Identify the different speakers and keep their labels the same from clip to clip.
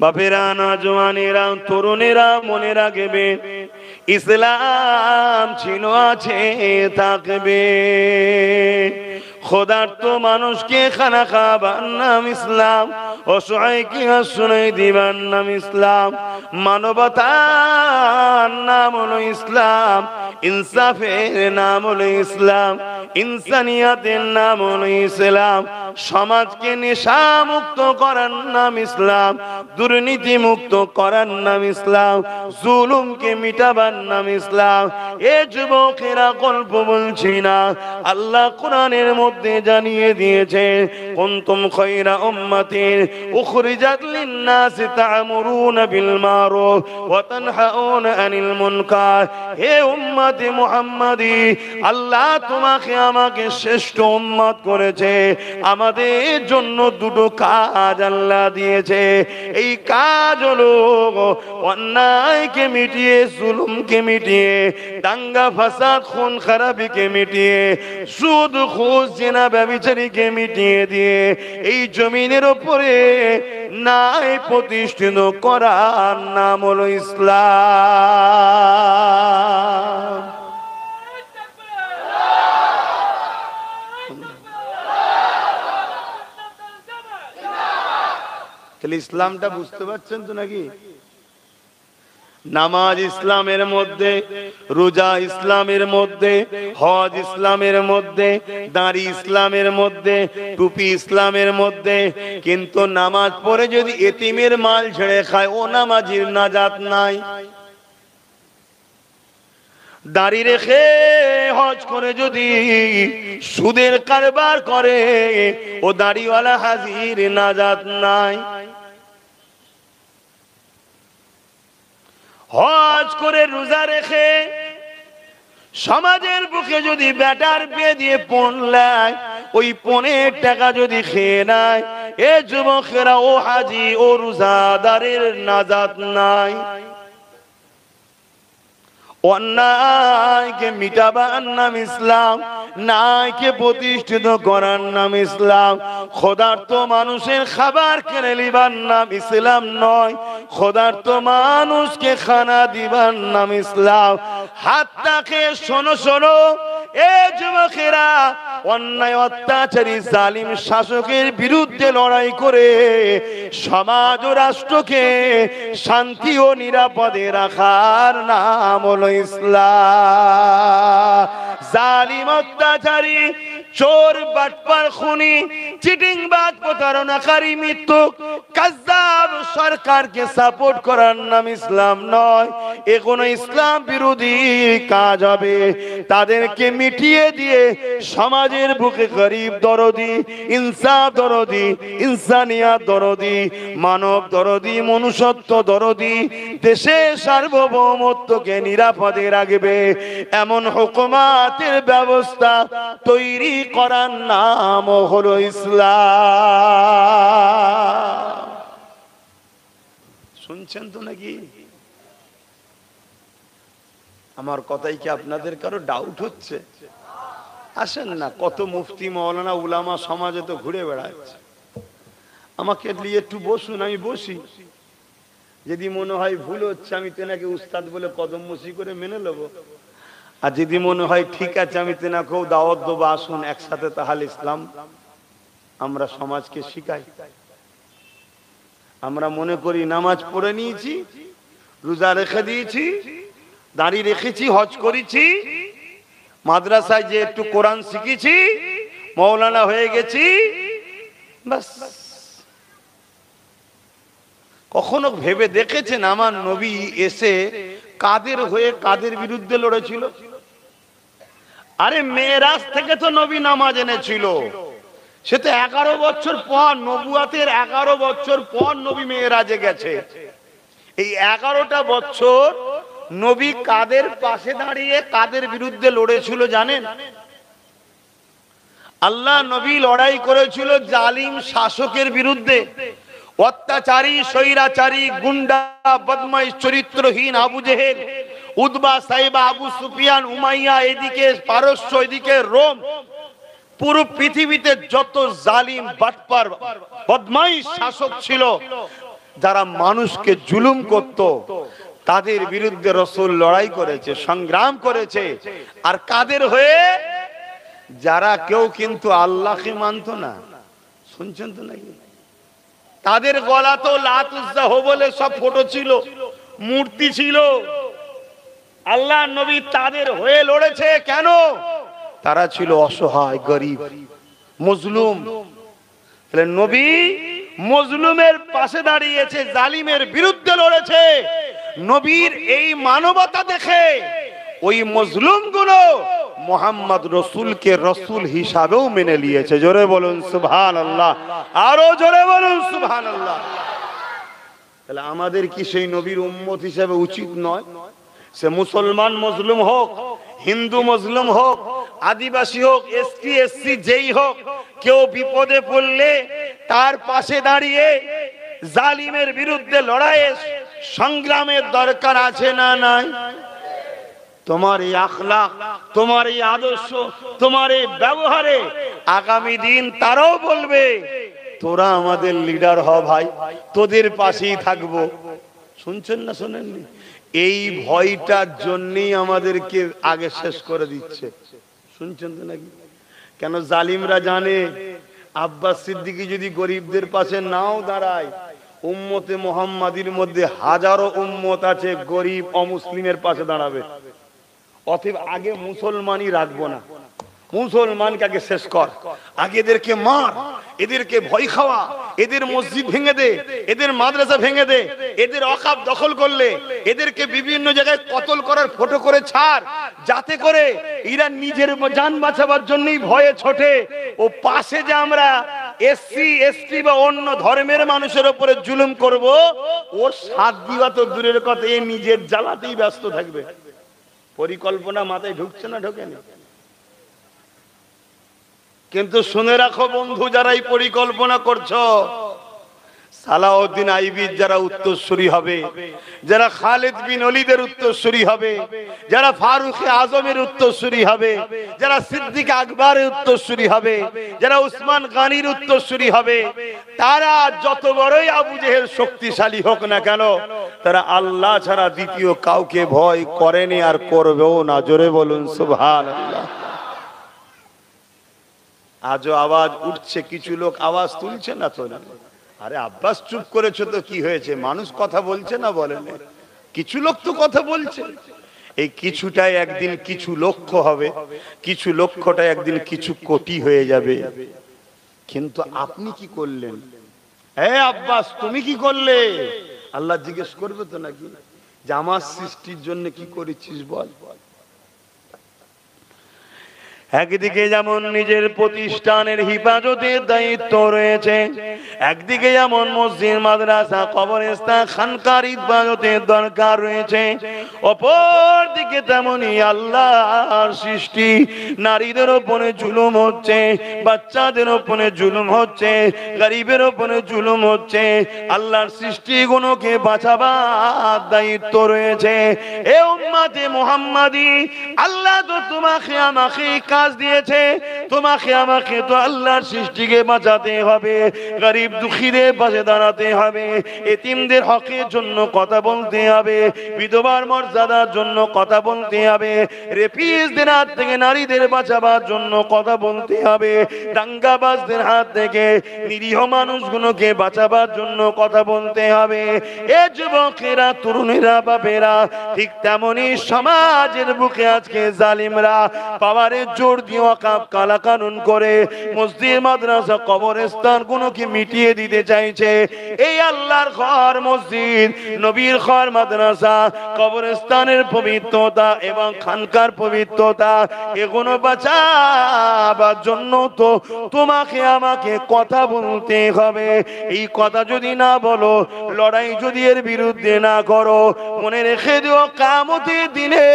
Speaker 1: বাপেরা, নওজওয়ানেরা, তরুণেরা মনে রাখবে, ইসলাম ছিল, আছে, থাকবে। খোদার্থ মানুষকে খানা খাবার নাম ইসলাম, অসহায়কে আশ্রয় দিবার নাম ইসলাম, মানবতার নাম হলো ইসলাম, ইনসাফের নাম হলো ইসলাম, ইনসানিয়াতের নাম হলো ইসলাম, সমাজকে নেশা মুক্ত করার নাম ইসলাম, দুর্নীতি মুক্ত করার নাম ইসলাম, জুলুমকে মিটাবার নাম ইসলাম। এ যুবকেরা গল্প বলছি না, আল্লাহ কোরআনের মধ্যে জানিয়ে দিয়েছে, কুনতুম খায়রা উম্মাতিন উখরিজাত লিন-নাসি তা'মুরুনা বিল মারুফ ওয়া তানহাউনা আনিল মুনকার। হে উম্মতে মুহাম্মাদি, আল্লাহ তোমাকে আমাকে শ্রেষ্ঠ উম্মত করেছে, আমাদের জন্য দুটো কাজ আল্লাহ দিয়েছে। এই কাজ হলো অন্যায়কে মিটিয়ে, জুলুমকে মিটিয়ে, দাঙ্গা ফাসাদ খুন খারাপিকে মিটিয়ে, সুদ ঘুষ জিনা ব্যভিচারীকে মিটিয়ে দিয়ে এই জমিনের উপরে ন্যায় প্রতিষ্ঠিত করার নাম হলো ইসলাম। তাহলে ইসলামটা বুঝতে পারছেন তো নাকি? নামাজ ইসলামের মধ্যে, রোজা ইসলামের মধ্যে, হজ ইসলামের মধ্যে, দাড়ি ইসলামের মধ্যে, টুপি ইসলামের মধ্যে। কিন্তু নামাজ পড়ে যদি এতিমের মাল ছেড়ে খায়, ও নামাজির নাজাত নাই। দাড়ি রেখে হজ করে যদি সুদের কারবার করে, ও দাড়িওয়ালা হাজির নাজাত নাই। হজ করে রোজা রেখে সমাজের বুকে যদি বেটার বিয়ে দিয়ে পণ লায়, ওই পণের টাকা যদি খেয়ে নেয়, এ যুবকেরা ও হাজি ও রোজাদারের নাজাত নাই। অন্যায়কে মিটাবার নাম ইসলাম, ন্যায়কে প্রতিষ্ঠিত করার নাম ইসলাম। ক্ষুধার্ত মানুষের খাবার কিনে নিবার নাম ইসলাম নয়, ক্ষুধার্ত মানুষকে খানা দিবার নাম ইসলাম। হাতটাকে শোনো শোনো, এ যুবকেরা, অন্যায় অত্যাচারী জালিম শাসকের বিরুদ্ধে লড়াই করে সমাজ ও রাষ্ট্রকে শান্তি ও নিরাপদে রাখার নাম হলো ইসলাম। জালিম অত্যাচারী, চোর, বাটপার, খুনি, চিটিংবাজ, প্রতারণাকারী, মিথ্যুক, কাযযাব সরকারকে সাপোর্ট করার নাম ইসলাম নয়। এ কোন ইসলাম বিরোধী কাজ হবে। তাদেরকে মিটিয়ে দিয়ে সমাজের বুকে গরিব দরদি, ইনসাফ দরদি, ইনসানিয়াত দরদি, মানব দরদি, মনুষ্যত্ব দরদি, দেশের সার্বভৌমত্বকে নিরাপদে রাখবে এমন হুকুমাতের ব্যবস্থা তৈরি করার নাম হলো ইসলাম। শুনছেন তো নাকি? আমার কথাই কি আপনাদের কারো ডাউট হচ্ছে? আসেন না, কত মুফতি মাওলানা উলামা সমাজে তো ঘুরে বেড়াচ্ছে। আমাকে নিয়ে একটু বসুন, আমি বসি। যদি মনে হয় ভুল হচ্ছে, আমি তেনাকে উস্তাদ বলে কদম মসি করে মেনে নেব। আর যদি মনে হয় ঠিক আছে, আমি তেনাকেও দাওয়াত দেবো, আসুন একসাথে তাহলে ইসলাম আমরা সমাজকে শিখাই। আমরা মনে করি নামাজ পড়ে নিয়েছি, রোজা রেখে দিয়েছি, দাড়ি রেখেছি, হজ করেছি, মাদ্রাসায় যে একটু কোরআন শিখেছি, মৌলানা হয়ে গেছি, বাস। কখনো ভেবে দেখেছেন আমার নবী এসে কাদের হয়ে কাদের বিরুদ্ধে লড়েছিল? আরে মেরাজ থেকে তো নবী নামাজ এনেছিল, সে তো 11 বছর পর, নবুয়াতের 11 বছর পর নবী মেরাজে গেছে। এই 11টা বছর নবী কাদের পাশে দাঁড়িয়ে কাদের বিরুদ্ধে লড়েছিল জানেন? আল্লাহ নবী লড়াই করেছিল জালিম শাসকের বিরুদ্ধে, অত্যাচারী, স্বৈরাচারী, গুন্ডা, বদমাইশ, চরিত্রহীন আবু জেহেল, উতবা, সাইবা, আবু সুফিয়ান, উমাইয়া, এদিকে পারস্য, এদিকে রোম। পুরো পৃথিবীতে যত জালিম, বাটপার, বদমাইশ শাসক ছিল, যারা মানুষকে জুলুম করত তাদের বিরুদ্ধে রাসূল লড়াই করেছে, সংগ্রাম করেছে। আর কাদের হয়ে? যারা কেউ কিন্তু আল্লাহকে মানত না। শুনছেন তো নাকি? তাদের গলা তো লাত উজ্জা বলে সব ফটো ছিল, মূর্তি ছিল। আল্লাহর নবী তাদের হয়ে লড়েছে। কেন? তারা ছিল অসহায়, গরিব, মজলুম। তাহলে নবী মজলুমের পাশে দাঁড়িয়েছে, জালিমের বিরুদ্ধে লড়েছে। নবীর এই মানবতা দেখে ওই মজলুমগুলো মুহাম্মদ রাসূলকে রাসূল হিসাবেও মেনে নিয়েছে। জোরে বলুন সুবহানাল্লাহ, আরো জোরে বলুন সুবহানাল্লাহ। তাহলে আমাদের কি সেই নবীর উম্মত হিসেবে উচিত নয়? সে মুসলমান মজলুম হোক, হিন্দু মজলুম হোক, আদিবাসী হোক, এসটি এসসি যেই হোক, কেউ বিপদে পড়লে তার পাশে দাঁড়িয়ে জালিমের বিরুদ্ধে লড়াইয়ে সংগ্রামের দরকার আছে না নাই? তোমার এই আখলাক, তোমার এই আদর্শ, তোমার এই ব্যবহারে আগামী দিন তারাও বলবে তোরা আমাদের লিডার হ ভাই, তোদের পাশেই থাকবো। শুনছেন না শোনেননি? এই ভয়টার জন্যই আমাদেরকে আগে শেষ করে দিচ্ছে। শুনছেন তো নাকি? কেন? জালিমরা জানে আব্বাস সিদ্দিকী যদি গরিবদের পাশে নাও দাঁড়ায়, উম্মতে মুহাম্মাদির মধ্যে হাজারো উম্মত আছে গরিব অমুসলিমের পাশে দাঁড়াবে। অতএব আগে মুসলমানই রাখবো না, মুসলমানকে আগে শেষ কর, আগে এদেরকে মার, এদেরকে ভয় খাওয়া, এদের মসজিদ ভেঙে দে, এদের মাদ্রাসা ভেঙে দে, এদের অকাপ দখল করলে এদেরকে বিভিন্ন জায়গায় কতল করার ফটো করে ছাড়, যাতে করে এরা নিজের জান বাঁচাবার জন্যই ভয়ে ছোটে। ও পাশে যে আমরা এসসি এসটি বা অন্য ধর্মের মানুষের উপরে জুলুম করব, ওর সাথ দিবা তো দূরের কথা, এ নিজের জ্বালাতেই ব্যস্ত থাকবে। পরিকল্পনা মাথায় ঢুকছে না ঢোকেনি? কিন্তু শুনে রাখো বন্ধু, যারা এই পরিকল্পনা করছো, সালাউদ্দিন আইবির যারা উত্তরসূরি হবে, যারা খালিদ বিন ওলীদের উত্তরসূরি হবে, যারা ফারুক আজমের উত্তরসূরি হবে, যারা সিদ্দিক আকবরের উত্তরসূরি হবে, যারা উসমান গনির উত্তরসূরি হবে, তারা যত বড়ই আবু জেহেল শক্তিশালী হোক না কেন, তারা আল্লাহ ছাড়া দ্বিতীয় কাউকে ভয় করেনি আর করবেও না। জোরে বলুন সুবহানাল্লাহ। আজও আওয়াজ উঠছে, কিছু লোক আওয়াজ তুলছে না তো না। আরে আব্বাস চুপ করেছো তো কি হয়েছে? মানুষ কথা বলছে না, বলেন? কিছু লোক তো কথা বলছে। এই কিছুটাই একদিন কিছু লক্ষ হবে, কিছু লক্ষটা একদিন কিছু কোটি হয়ে যাবে। কিন্তু আপনি কি করলেন? আব্বাস তুমি কি করলে? আল্লাহ জিজ্ঞেস করবে তো নাকি যে আমার সৃষ্টির জন্য কি করেছিস বল। একদিকে যেমন নিজের প্রতিষ্ঠানের হিফাজতের দায়িত্ব রয়েছে, একদিকে যেমন মসজিদ, মাদ্রাসা, কবরস্থান, খানকার হিফাজতের দরকার রয়েছে, অপর দিকে তেমনই আল্লাহর সৃষ্টি নারীদের উপরে জুলুম হচ্ছে, বাচ্চাদের উপরে জুলুম হচ্ছে, গরিবের উপরে জুলুম হচ্ছে। আল্লাহর সৃষ্টিগুলোকে বাঁচাবার দায়িত্ব রয়েছে। এ উম্মতে মুহাম্মাদি, আল্লাহ তো তোমাকে আমাকে কাজ দিয়েছে, তোমাকে আমাকে তো আল্লাহর সৃষ্টিকে বাঁচাতে হবে, গরিব দুঃখীদের পাশে দাঁড়াতে হবে, এতিমদের হকের জন্য কথা বলতে হবে, বিধবার মর্যাদার জন্য কথা বলতে হবে, রেপিসদের হাত থেকে নারীদের বাঁচাবার জন্য কথা বলতে হবে, দাঙ্গাবাজদের হাত থেকে নিরীহ মানুষগুলোকে বাঁচাবার জন্য কথা বলতে হবে। এ যুবকেরা, তরুণেরা, বাপেরা, ঠিক তেমনি সমাজের বুকে আজকে জালিমরা পাওয়ারের জোর দিয়ে ওয়াকফ কালা কানুন করে মসজিদ, মাদ্রাসা, কবরস্থান গুলোকে মিটিয়ে দিতে চাইছে। এই আল্লাহর ঘর, মসজিদ, নবীর ঘর, মাদ্রাসা, কবরস্থানের পবিত্রতা এবং খানকার পবিত্রতা, এগুলো বাঁচাবার জন্য তো তোমাকে আমাকে কথা বলতে হবে। এই কথা যদি না বলো, লড়াই যদি এর বিরুদ্ধে না করো, মনে রেখে দিও কিয়ামতের দিনে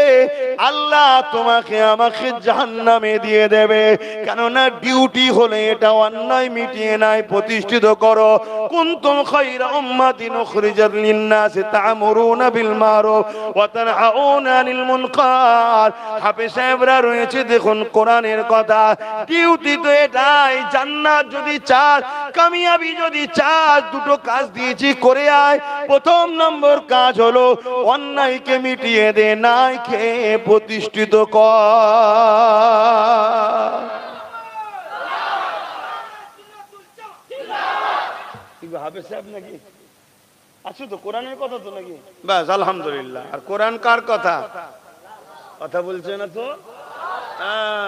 Speaker 1: আল্লাহ তোমাকে আমাকে জাহান্নামে দিয়ে দেবে। কেননা ডিউটি হলে এটা অন্যায় মিটিয়ে নাই, প্রতিষ্ঠিত করো। কুনতুম খায়রা উম্মাতিন উখরিজাত লিন-নাসি তা'মুরুনা বিল মারুফ ওয়া তানহাউনা আনিল মুনকার। হাফেজ সাহেবরা রয়েছে, দেখুন কোরআনের কথা। ডিউটি তো এটাই। জান্নাত যদি চাস কামিয়াবি যদি চাস, দুটো কাজ দিয়েছি করে আয়। প্রথম নম্বর কাজ হলো অন্যায়কে মিটিয়ে দে, ন্যায়কে প্রতিষ্ঠিত কর। হাফেজ সাহেব নাকি আছো তো? কোরআনের কথা তো নাকি? বাস আলহামদুলিল্লাহ। আর কোরআন কার কথা? কথা বলছে না তো?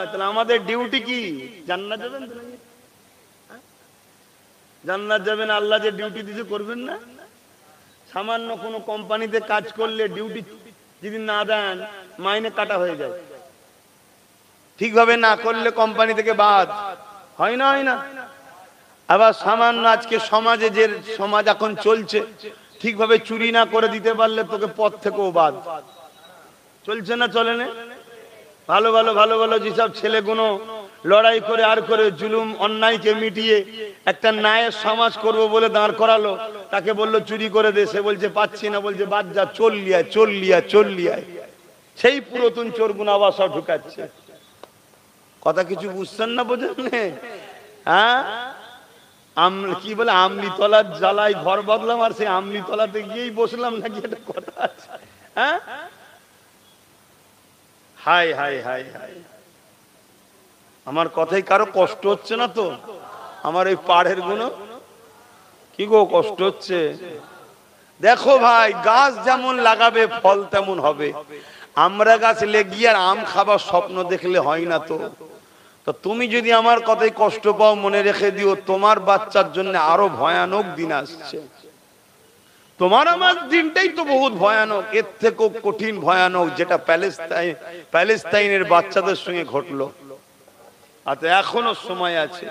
Speaker 1: তাহলে আমাদের ডিউটি কি? জান্নাত যাবেন তো নাকি? জান্নাত যাবেন, আল্লাহ যে ডিউটি দিতে করবেন না? সামান্য কোনো কোম্পানিতে কাজ করলে ডিউটি যদি না দেন মাইনে কাটা হয়ে যায়, ঠিকভাবে না করলে কোম্পানি থেকে বাদ হয় না, হয় না? আবার সামান্য আজকে সমাজে যে সমাজ এখন চলছে, ঠিকভাবে চুরি না করে দিতে পারলে তোকে পথ থেকেও বাদ। চলছে না? চলে না? ভালো ভালো ভালো ভালো যেসব ছেলেগুলো লড়াই করে আর করে জুলুম অন্যায়কে মিটিয়ে একটা ন্যায়ের সমাজ করব বলে দাঁড় করালো, তাকে বললো চুরি করে দে, সে বলছে পাচ্ছি না, বলছে বাদ যা, চল্লিয়ায় চল্লিয়ায় চল্লিয়ায়। সেই পুরাতন চোরগুলো আবার সব ঢুকাচ্ছে। কথা কিছু বুঝছেন না, বোঝেন না? হ্যাঁ, কি বলে আমলি তলার জ্বালাই ঘর বদলাম, আর সেই আমলি তলাতে গিয়েই বসলাম নাকি, একটা কথা আছে। হ্যাঁ, হাই হাই হাই হাই। আমার কথাই কারো কষ্ট হচ্ছে না তো? আমার এই পাড়ের গুলো কি গো কষ্ট হচ্ছে? দেখো ভাই, গাছ যেমন লাগাবে ফল তেমন হবে। আমরা গাছ লেগিয়ে আর আম খাবার স্বপ্ন দেখলে হয় না তো? তো তুমি যদি আমার কথাই কষ্ট পাও, মনে রেখে দিও তোমার বাচ্চার জন্য আরো ভয়ানক দিন আসছে। তোমার আমার দিনটাই তো বহুত ভয়ানক, এর থেকেও কঠিন ভয়ানক যেটা প্যালেস্তাইনের বাচ্চাদের সঙ্গে ঘটলো। আচ্ছা, এখনো সময় আছে।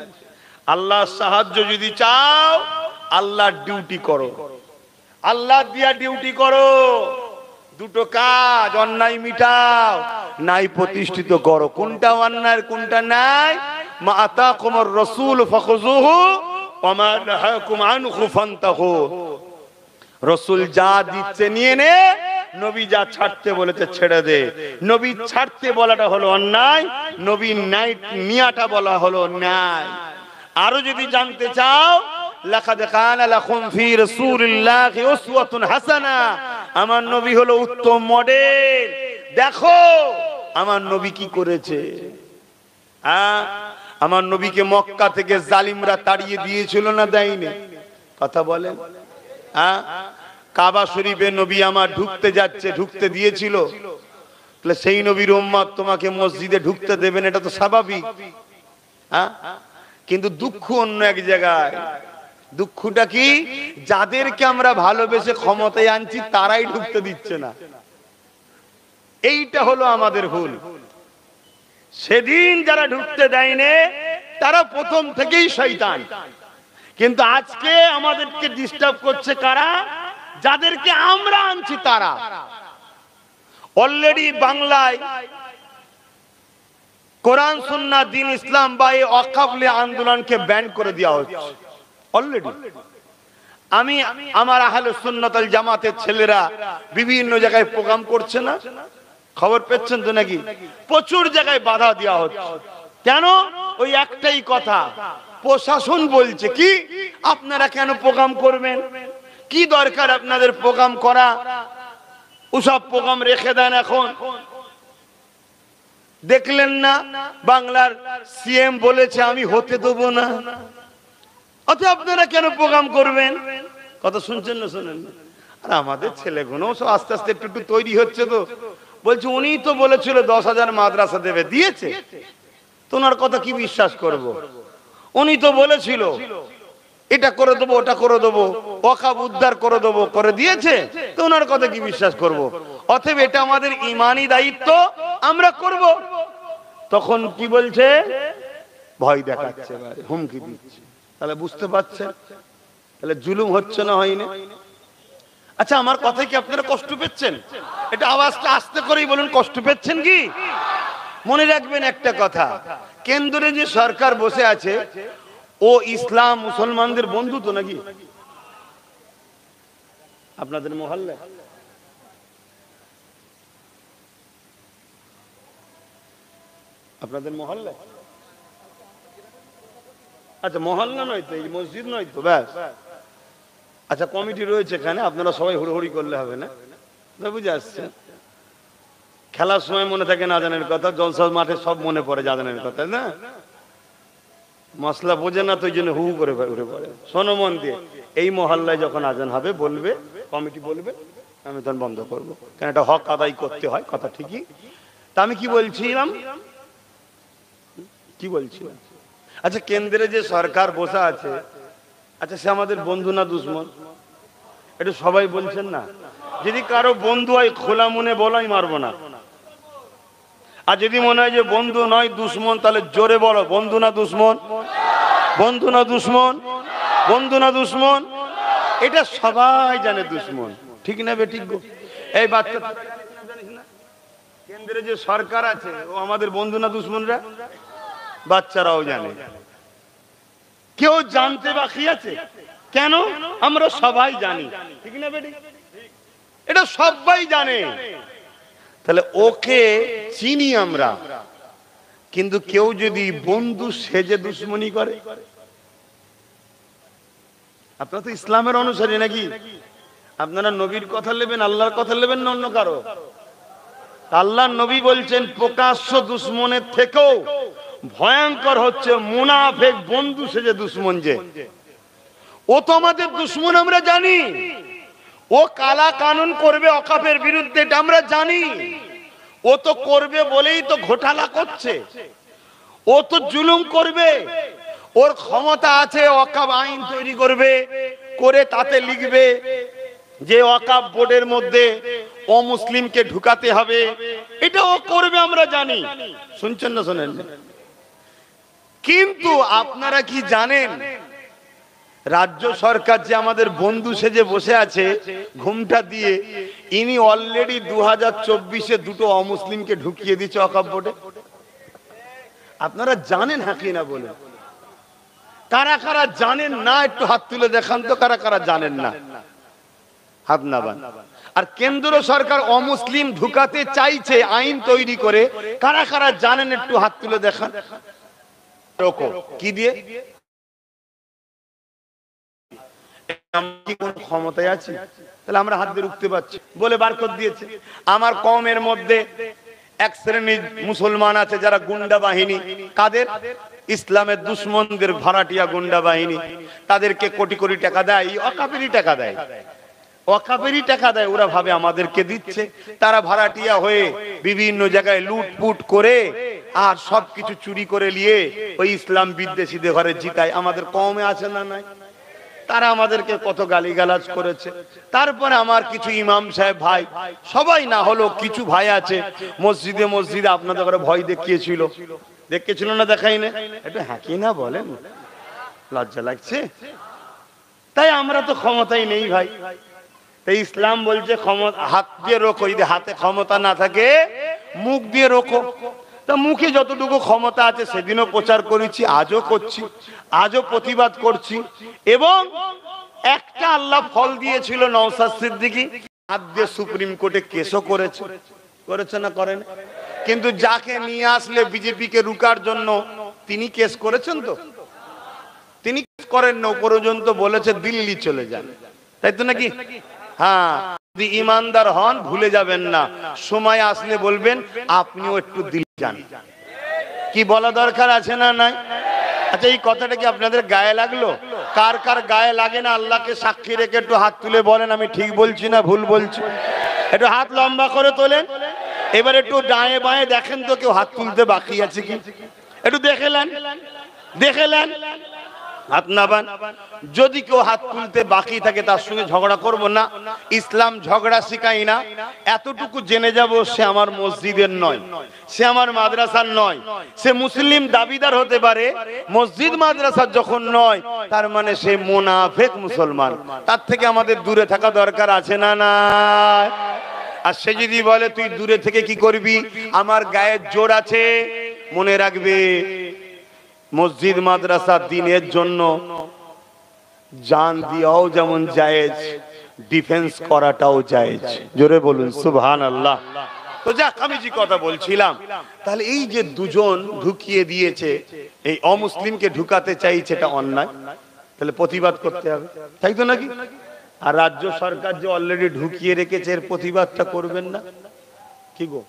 Speaker 1: আল্লাহর সাহায্য যদি চাও, আল্লাহর ডিউটি করো, আল্লাহ দিয়া ডিউটি করো। দুটো কাজ, অন্যায় মিটাও, ন্যায় প্রতিষ্ঠিত করো। কোনটা অন্যায় কোনটা ন্যায়? মা আতাকুমুর রাসূল ফাখুযুহু ওয়া মা নাহাকুম আনহু ফান্তাহু। রাসূল যা দিচ্ছে নিয়ে নে, নবী যা ছাড়তে বলেছে ছেড়ে দে। নবী ছাড়তে বলাটা হলো অন্যায়, নবী ন্যায় নিয়াটা বলা হলো ন্যায়। আরো যদি জানতে চাও, লাকাদ কানা লাকুম ফি রাসূলিল্লাহি উসওয়াতুন হাসানা। আমার নবী হলো উত্তম মডেল। দেখো আমার নবী কি করেছে। আমার নবীকে মক্কা থেকে জালিমরা তাড়িয়ে দিয়েছিল না দেয়নি? কথা বলেন। কাবা শরীফে নবী আমার ঢুকতে যাচ্ছে, ঢুকতে দিয়েছিল? তাহলে সেই নবীর উম্মত তোমাকে মসজিদে ঢুকতে দেবেন, এটা তো স্বাভাবিক। কিন্তু দুঃখ অন্য এক জায়গায়। দুঃখটা কি? যাদেরকে আমরা ভালোবেসে ক্ষমতায় আনছি তারাই ঢুকতে দিচ্ছে না। এইটা হলো আমাদের ভুল। সেদিন যারা ঢুকতে দেয়নি তারা প্রথম থেকেই শয়তান। কিন্তু আজকে আমাদেরকে ডিস্টার্ব করছে কারা? যাদেরকে আমরা আনছি তারা। অলরেডি বাংলায় কোরআন সুন্নাহ দ্বীন ইসলাম বা এই ওয়াকফ আন্দোলনকে ব্যান করে দেওয়া হচ্ছে অলরেডি। আমি আমার আহলে সুন্নাত ওয়াল জামাতের ছেলেরা বিভিন্ন জায়গায় প্রোগ্রাম করছে না, খবর পেয়েছেন তো নাকি? প্রচুর জায়গায় বাধা দেওয়া হচ্ছে। কেন? ওই একটাই কথা, প্রশাসন বলছে কি আপনারা কেন প্রোগ্রাম করবেন, কি দরকার আপনাদের প্রোগ্রাম করা, ওসব প্রোগ্রাম রেখে দেন। এখন দেখলেন না বাংলার সিএম বলেছে আমি হতে দেবো না, অথচ আপনারা কেন প্রোগ্রাম করবেন? কথা শুনছেন না? শোনেন না? আর আমাদের ছেলেগুলো সব আস্তে আস্তে একটু একটু তৈরি হচ্ছে। তো বলছে উনি তো বলেছিল 10,000 মাদ্রাসা দেবে, দিয়েছে? তোমার কথা কি বিশ্বাস করব? উনি তো বলেছিল এটা করে দেবো, ওটা করে দেবো, ওয়াকফ উদ্ধার করে দেবো, করে দিয়েছে? তো ওনার কথা কি বিশ্বাস করব? অতএব এটা আমাদের ঈমানি দায়িত্ব, আমরা করব। তখন কি বলছে? ভয় দেখাচ্ছে, হুমকি দিচ্ছে। তাহলে বুঝতে পারছেন তাহলে জুলুম হচ্ছে না হয়নি? আচ্ছা, আমার কথায় কি আপনারা কষ্ট পেয়েছেন? এটা আওয়াজটা আস্তে করেই বলুন, কষ্ট পেয়েছেন কি? মনে রাখবেন একটা কথা, কেন্দ্রে যে সরকার বসে আছে ও ইসলাম মুসলমানদের বন্ধু তো নাকি? আপনাদের মহল্লায় আচ্ছা মহল্লা নয় তো, এই মসজিদ নয় তো, ব্যাস। আচ্ছা কমিটি রয়েছে এখানে, আপনারা সবাই হুড়োহুড়ি করলে হবে না, বুঝে আসছে। খেলার সময় মনে থাকে না আজানের কথা, জলসা মাঠে সব মনে পড়ে আজানের কথা, না মশলা বোঝে না তো ওই জন্য হু করে উঠে পড়ে। শোনো মন দিয়ে, এই মহল্লায় যখন আজান হবে বলবে, কমিটি বলবে, আমি তখন বন্ধ করবো, কারণ এটা হক আদায় করতে হয়, কথা ঠিকই। তা আমি কি বলছিলাম, আচ্ছা কেন্দ্রে যে সরকার বসে আছে, আচ্ছা সে আমাদের বন্ধু না দুশ্মন? এটা সবাই বলছেন না। যদি কারো বন্ধু হয় খোলা মনে বলাই, মারবো না। আর যদি মনে হয় যে বন্ধু নয় দুশ্মন, তাহলে জোরে বলো বন্ধু না দুশ্মন, বন্ধু না দুশ্মন, বন্ধু না দুশ্মন। এটা সবাই জানে দুশ্মন, ঠিক না বেঠিক গো? এই বাচ্চা কেন্দ্রে যে সরকার আছে ও আমাদের বন্ধু না দুশ্মনরা? বাচ্চারাও জানে। কেউ জানতে বাকি আছে? কেন? আমরা সবাই জানি, ঠিক না বেঠিক? এটা সবাই জানে। তাহলে ওকে চিনি আমরা, কিন্তু কেউ যদি বন্ধু সেজে দুশ্মনী করে, আপনারা তো ইসলামের অনুসারী নাকি? আপনারা নবীর কথা নেবেন, আল্লাহর কথা নেবেন না অন্য কারো? আল্লাহর নবী বলছেন প্রকাশ্য দুশ্মনের থেকেও ভয়ঙ্কর হচ্ছে মুনাফিক বন্ধু সেজে দুশ্মন। যে ও তো আমাদের দুশ্মন, আমরা জানি। ও কালা কানুন করবে অকাফের বিরুদ্ধে, এটা আমরা জানি। ও তো করবে বলেই তো ঘোটালা করছে। ও তো জুলুম করবে, ওর ক্ষমতা আছে ওয়াকফ আইন তৈরি করবে, করে তাতে লিখবে যে ওয়াকফ বোর্ডের মধ্যে অমুসলিমকে ঢুকাতে হবে। এটা ও করবে, আমরা জানি। শুনছেন না শোনেন? কিন্তু আপনারা কি জানেন রাজ্য সরকার যে আমাদের বন্ধু সেজে বসে আছে ঘুমটা দিয়ে, ইনি অলরেডি 2024-এ দুটো অমুসলিমকে ঢুকিয়ে দিচ্ছে ওয়াকফ বোর্ডে? আপনারা জানেন হ্যাঁ কি না বলে? কারা কারা জানেন না একটু হাত তুলে দেখান তো, কারা কারা জানেন না? হাত নাবান। আর কেন্দ্র সরকার অমুসলিম ঢুকাতে চাইছে আইন তৈরি করে, কারা কারা জানেন একটু হাত তুলে দেখান। কি দিয়ে? ক্ষমতায় আছি তাহলে আমরা হাত দিয়ে রুখতে পারছি বলে বার করে দিয়েছে। আমার কওমের মধ্যে এক শ্রেণীর মুসলমান আছে যারা গুন্ডা বাহিনী, কাদের? ইসলামের দুশ্মনদের ভাড়াটিয়া গুন্ডা বাহিনী। তাদেরকে কোটি কোটি টাকা দেয়, ওয়াকফেরই টাকা দেয়, ওয়াকফেরই টাকা দেয়। ওরা ভাবে আমাদেরকে দিচ্ছে। তারা ভাড়াটিয়া হয়ে বিভিন্ন জায়গায় লুটপুট করে আর সবকিছু চুরি করে নিয়ে ওই ইসলাম বিদ্বেষীদের ঘরে জিতায়। আমাদের কওমে আছে না নাই? তারা আমাদেরকে কত গালিগালাজ করেছে। তারপরে আমার কিছু ইমাম সাহেব ভাই, সবাই না হলো কিছু ভাই আছে মসজিদে মসজিদে আপনাদের ঘরে ভয় দেখিয়েছিল, দেখিয়েছিল না? দেখাই না? এটা হ্যাঁ কি না বলেন? লজ্জা লাগছে। তাই আমরা তো ক্ষমতাই নেই ভাই। তাই ইসলাম বলছে ক্ষমতা হাত দিয়ে রোখো। যদি হাতে ক্ষমতা না থাকে মুখ দিয়ে রোখো। তা মুখে যতটুকু ক্ষমতা আছে সেদিনও প্রচার করেছি, আজও করছি, আজও প্রতিবাদ করছি। এবং একটা আল্লাহ ফল দিয়েছিল নওশাদ সিদ্দিকী, হাত দিয়ে সুপ্রিম কোর্টে কেসও করেছে। করেছে না করেন? কিন্তু যাকে নিয়ে আসলে বিজেপিকে রুকার জন্য তিনি কেস করেছেন তো? তিনি কেস করেন না, পর্যন্ত বলেছে দিল্লি চলে যান, তাই তো নাকি? হ্যাঁ, যদি ইমানদার হন ভুলে যাবেন না, সময় আসলে বলবেন আপনিও একটু দিল্লি যান। কি বলা দরকার আছে না নাই? আচ্ছা এই কথাটা কি আপনাদের গায়ে লাগলো? কার কার গায়ে লাগে না আল্লাহকে সাক্ষী রেখে একটু হাত তুলে বলেন আমি ঠিক বলছি না ভুল বলছি। একটু হাত লম্বা করে তোলেন। এবার একটু ডায়ে বাঁয়ে দেখেন তো কেউ হাত তুলতে বাকি আছে কি, একটু দেখেলেন, দেখেলেন হাত নাবান। যদি কেউ হাত তুলতে বাকি থাকে তার সঙ্গে ঝগড়া করব না। ইসলাম ঝগড়া শিখাই না। এতটুকু জেনে যাব সে আমার মসজিদের নয়, সে আমার মাদ্রাসার নয়। সে মুসলিম দাবিদার হতে পারে, মসজিদ মাদ্রাসার যখন নয় তার মানে সে মুনাফিক মুসলমান। তার থেকে আমাদের দূরে থাকা দরকার আছে না না? আর সে যদি বলে তুই দূরে থেকে কি করবি, আমার গায়ে জোর আছে, মনে রাখবে মসজিদ মাদ্রাসা দ্বীনের জন্য জান দিয়াও যেমন জায়েজ, ডিফেন্স করাটাও জায়েজ। জোরে বলুন সুবহানাল্লাহ। তো যাক, আমি যে কথা বলছিলাম, তাহলে এই যে দুজন ঢুকিয়ে দিয়েছে, এই অমুসলিমকে ঢুকাতে চাইছে, এটা অন্যায়, তাহলে প্রতিবাদ করতে হবে, তাই তো নাকি? আর রাজ্য সরকার যে অলরেডি ঢুকিয়ে রেখেছে, এর প্রতিবাদটা করবেন না কি গো?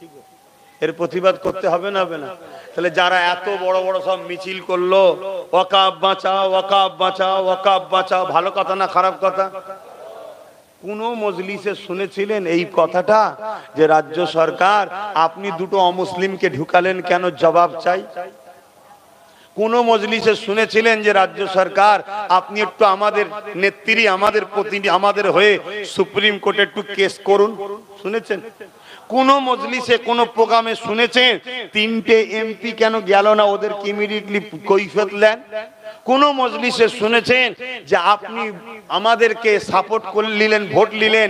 Speaker 1: এর প্রতিবাদ করতে হবে না, হবে না? তাহলে যারা এত বড় বড় সব মিছিল করলো, ওয়াকাফ বাঁচাও, ওয়াকাফ বাঁচাও, ওয়াকাফ বাঁচাও, ভালো কথা না খারাপ কথা? কোন মজলিসে শুনেছিলেন এই কথাটা যে রাজ্য সরকার আপনি দুটো অমুসলিমকে ঢুকালেন কেন, জবাব চাই? কোন মজলিসে শুনেছিলেন যে রাজ্য সরকার আপনি একটু আমাদের নেত্রী, আমাদের প্রতিনিধি, আমাদের হয়ে সুপ্রিম কোর্টে একটু কেস করুন? শুনেছেন? কোন মজলিসে কোন প্রোগ্রামে শুনেছেন তিনটে এমপি কেন গেল না, ওদেরকে ইমিডিয়েটলি কৈফিয়ত দেন? কোন মজলিসে শুনেছেন যে আপনি আমাদেরকে সাপোর্ট করলেন, ভোট নিলেন,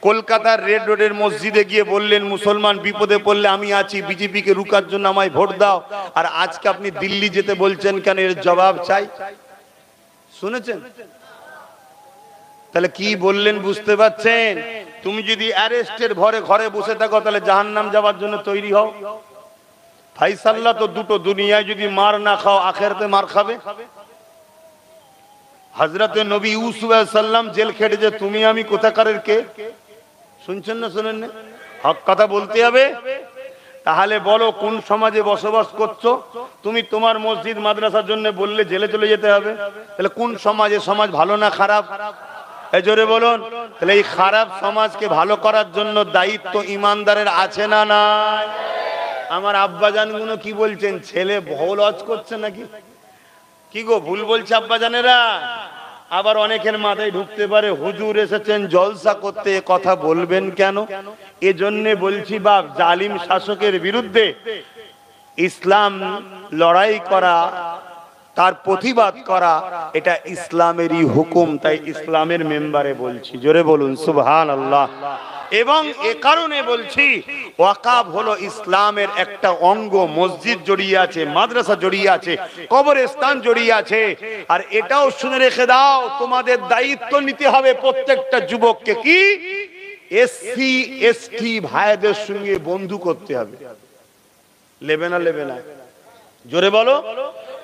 Speaker 1: কলকাতার রেড রোডের মসজিদে গিয়ে বললেন মুসলমান বিপদে পড়লে আমি আছি, বিজেপিকে রুকার জন্য আমায় ভোট দাও, আর আজকে আপনি দিল্লি যেতে বলছেন কেন, এর জবাব চাই? শুনেছেন? তাহলে কি বললেন বুঝতে পারছেন? তুমি যদি অ্যারেস্টের ভরে ঘরে বসে থাকো, তাহলে জাহান্নাম যাওয়ার জন্য তৈরি হও। ফাইসাল্লা তো দুটো, দুনিয়ায় যদি মার না খাও, আখিরাতে মার খাবে। হযরতে নবী ইউসুফ আলাইহিস সালাম জেল খেটেছে, তুমি আমি কোথাকারের কে? শুনছেন না শোনেন না? হক কথা বলতে হবে। তাহলে বলো কোন সমাজে বসবাস করছো তুমি? তোমার মসজিদ মাদ্রাসার জন্য বললে জেলে চলে যেতে হবে, তাহলে কোন সমাজে? সমাজ ভালো না খারাপ? এই জোরে বলুন। তাহলে এই খারাপ সমাজকে ভালো করার জন্য দায়িত্ব ইমানদারের আছে না নাই? আমার আব্বাজান গুলো কি বলছেন, ছেলে ভুল হজ করছে নাকি? কি গো, ভুল বলছে আব্বাজানেরা? আবার অনেকের মাথায় ঢুকতে পারে হুজুর এসেছেন জলসা করতে, কথা বলবেন কেন? এজন্য বলছি বাপ, জালিম শাসকের বিরুদ্ধে ইসলাম লড়াই করা, তার প্রতিবাদ করা, এটা ইসলামেরই হুকুম। তাই ইসলামের মেম্বারে বলছি, জোরে বলুন সুবহানাল্লাহ। এবং এ কারণে বলছি, ওয়াকাফ হলো ইসলামের একটা অঙ্গ। মসজিদ জড়িয়ে আছে, মাদ্রাসা জড়িয়ে আছে, কবরস্থান জড়িয়ে আছে। আর এটাও শুনে রেখে দাও, তোমাদের দায়িত্ব নিতে হবে প্রত্যেকটা যুবককে, কি এসসি এসটি ভাইদের সঙ্গে বন্ধু করতে হবে। লেবে না, লেবে না? জোরে বলো।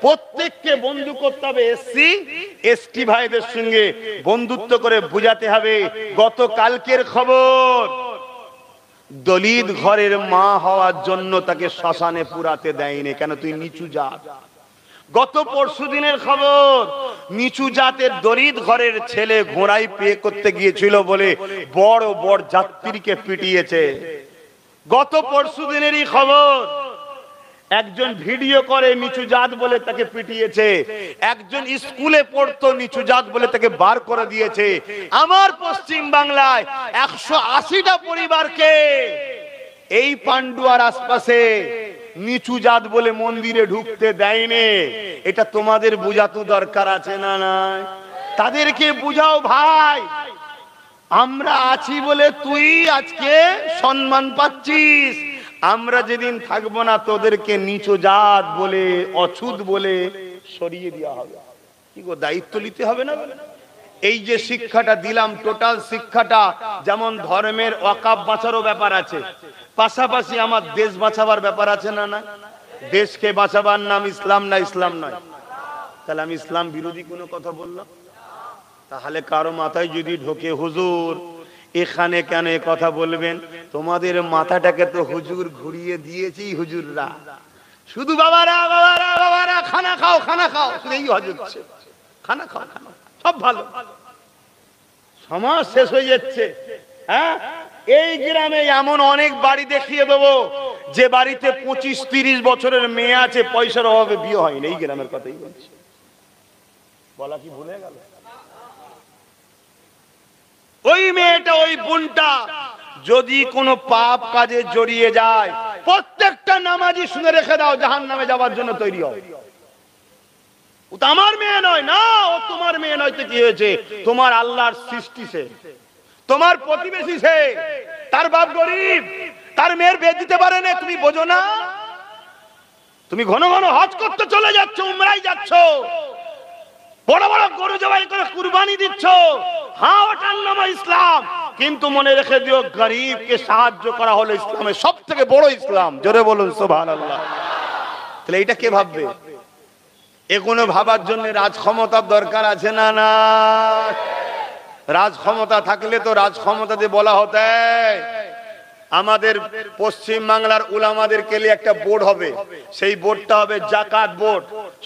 Speaker 1: প্রত্যেককে বন্ধু করতে হবে, এসসি এসটি ভাইদের সঙ্গে বন্ধুত্ব করে বুঝাতে হবে। গতকালকের খবর, দলিত ঘরের মা হওয়ার জন্য তাকে শ্মশানে পুরাতে দেয়নি, কেন? তুই নিচু জাত। গত পরশু দিনের খবর, নিচু জাতের দলিত ঘরের ছেলে ঘোড়ায় পে করতে গিয়েছিল বলে বড় বড় যাত্রীকে পিটিয়েছে। গত পরশু দিনেরই খবর, একজন ভিডিও করে নিচু জাত বলে তাকে পিটিয়েছে। একজন স্কুলে পড়তো, নিচু জাত বলে তাকে বার করে দিয়েছে। আমার পশ্চিম বাংলায় 180টা পরিবারকে এই পান্ডুয়ার আশপাশে নিচু জাত বলে মন্দিরে ঢুকতে দেয়নি। এটা তোমাদের বুঝাতে দরকার আছে না নাই? তাদেরকে বুঝাও, ভাই আমরা আছি বলে তুই আজকে সম্মান পাচ্ছিস, আমরা যেদিন থাকবো না তোদেরকে নিচু জাত বলে, অছুত বলে সরিয়ে দেওয়া হবে। কি গো, দায়িত্ব নিতে হবে না? এই যে শিক্ষাটা দিলাম, টোটাল শিক্ষাটা, যেমন ধর্মের ওয়াকাফ বাঁচারও ব্যাপার আছে, পাশাপাশি আমার দেশ বাঁচাবার ব্যাপার আছে না না? দেশকে বাঁচাবার নাম ইসলাম না? ইসলাম নয়? তাহলে আমি ইসলাম বিরোধী কোনো কথা বললাম? তাহলে কারো মাথায় যদি ঢোকে হুজুর এখানে কেন এ কথা বলবেন, তোমাদের মাথাটাকে তো হুজুর ঘুরিয়ে দিয়েছি। হুজুররা শুধু বাবারা বাবারা বাবারা খানা খাও, খানা খাও, শুধু এই হজ হচ্ছে, খানা খাও, খানা, সব ভালো। সমাজ শেষ হয়ে যাচ্ছে। হ্যাঁ, এই গ্রামে এমন অনেক বাড়ি দেখিয়ে দেবো যে বাড়িতে 25-30 বছরের মেয়ে আছে, পয়সার অভাবে বিয়ে হয়নি। এই গ্রামের কথাই বলছি, বলা কি ভুলে গেল? ওই মেয়েটা, ওই বোনটা যদি কোনো পাপ কাজে জড়িয়ে যায়, প্রত্যেকটা নামাজি শুনে রেখে দাও, জাহান্নামে যাওয়ার জন্য তৈরি হও। ও তো আমার মেয়ে নয় না, ও তোমার মেয়ে নয় তো কি হয়েছে? তোমার আল্লাহর সৃষ্টি সে, তোমার প্রতিবেশী সে, তার বাপ গরিব, তার মেয়ের বিয়ে দিতে পারে না, তুমি বোঝো না? তুমি ঘন ঘন হজ করতে চলে যাচ্ছ, উমরায় যাচ্ছ, বড় বড় গরু জবাই করে কুরবানি দিচ্ছ, হ্যাঁ ওটার নাম ইসলাম, কিন্তু মনে রেখে দিও গরিবকে সাহায্য করা হলো ইসলামের সবথেকে বড় ইসলাম। জোরে বলুন সুবহানাল্লাহ। তাহলে এটা কে ভাববে? এগুলো ভাবার জন্য রাজ ক্ষমতার দরকার আছে না? না, রাজ ক্ষমতা থাকলে তো রাজ ক্ষমতাতে বলা হতো আমাদের পশ্চিম বাংলার উলামাদেরকে নিয়ে একটা বোর্ড হবে, সেই বোর্ডটা হবে জাকাত বোর্ড,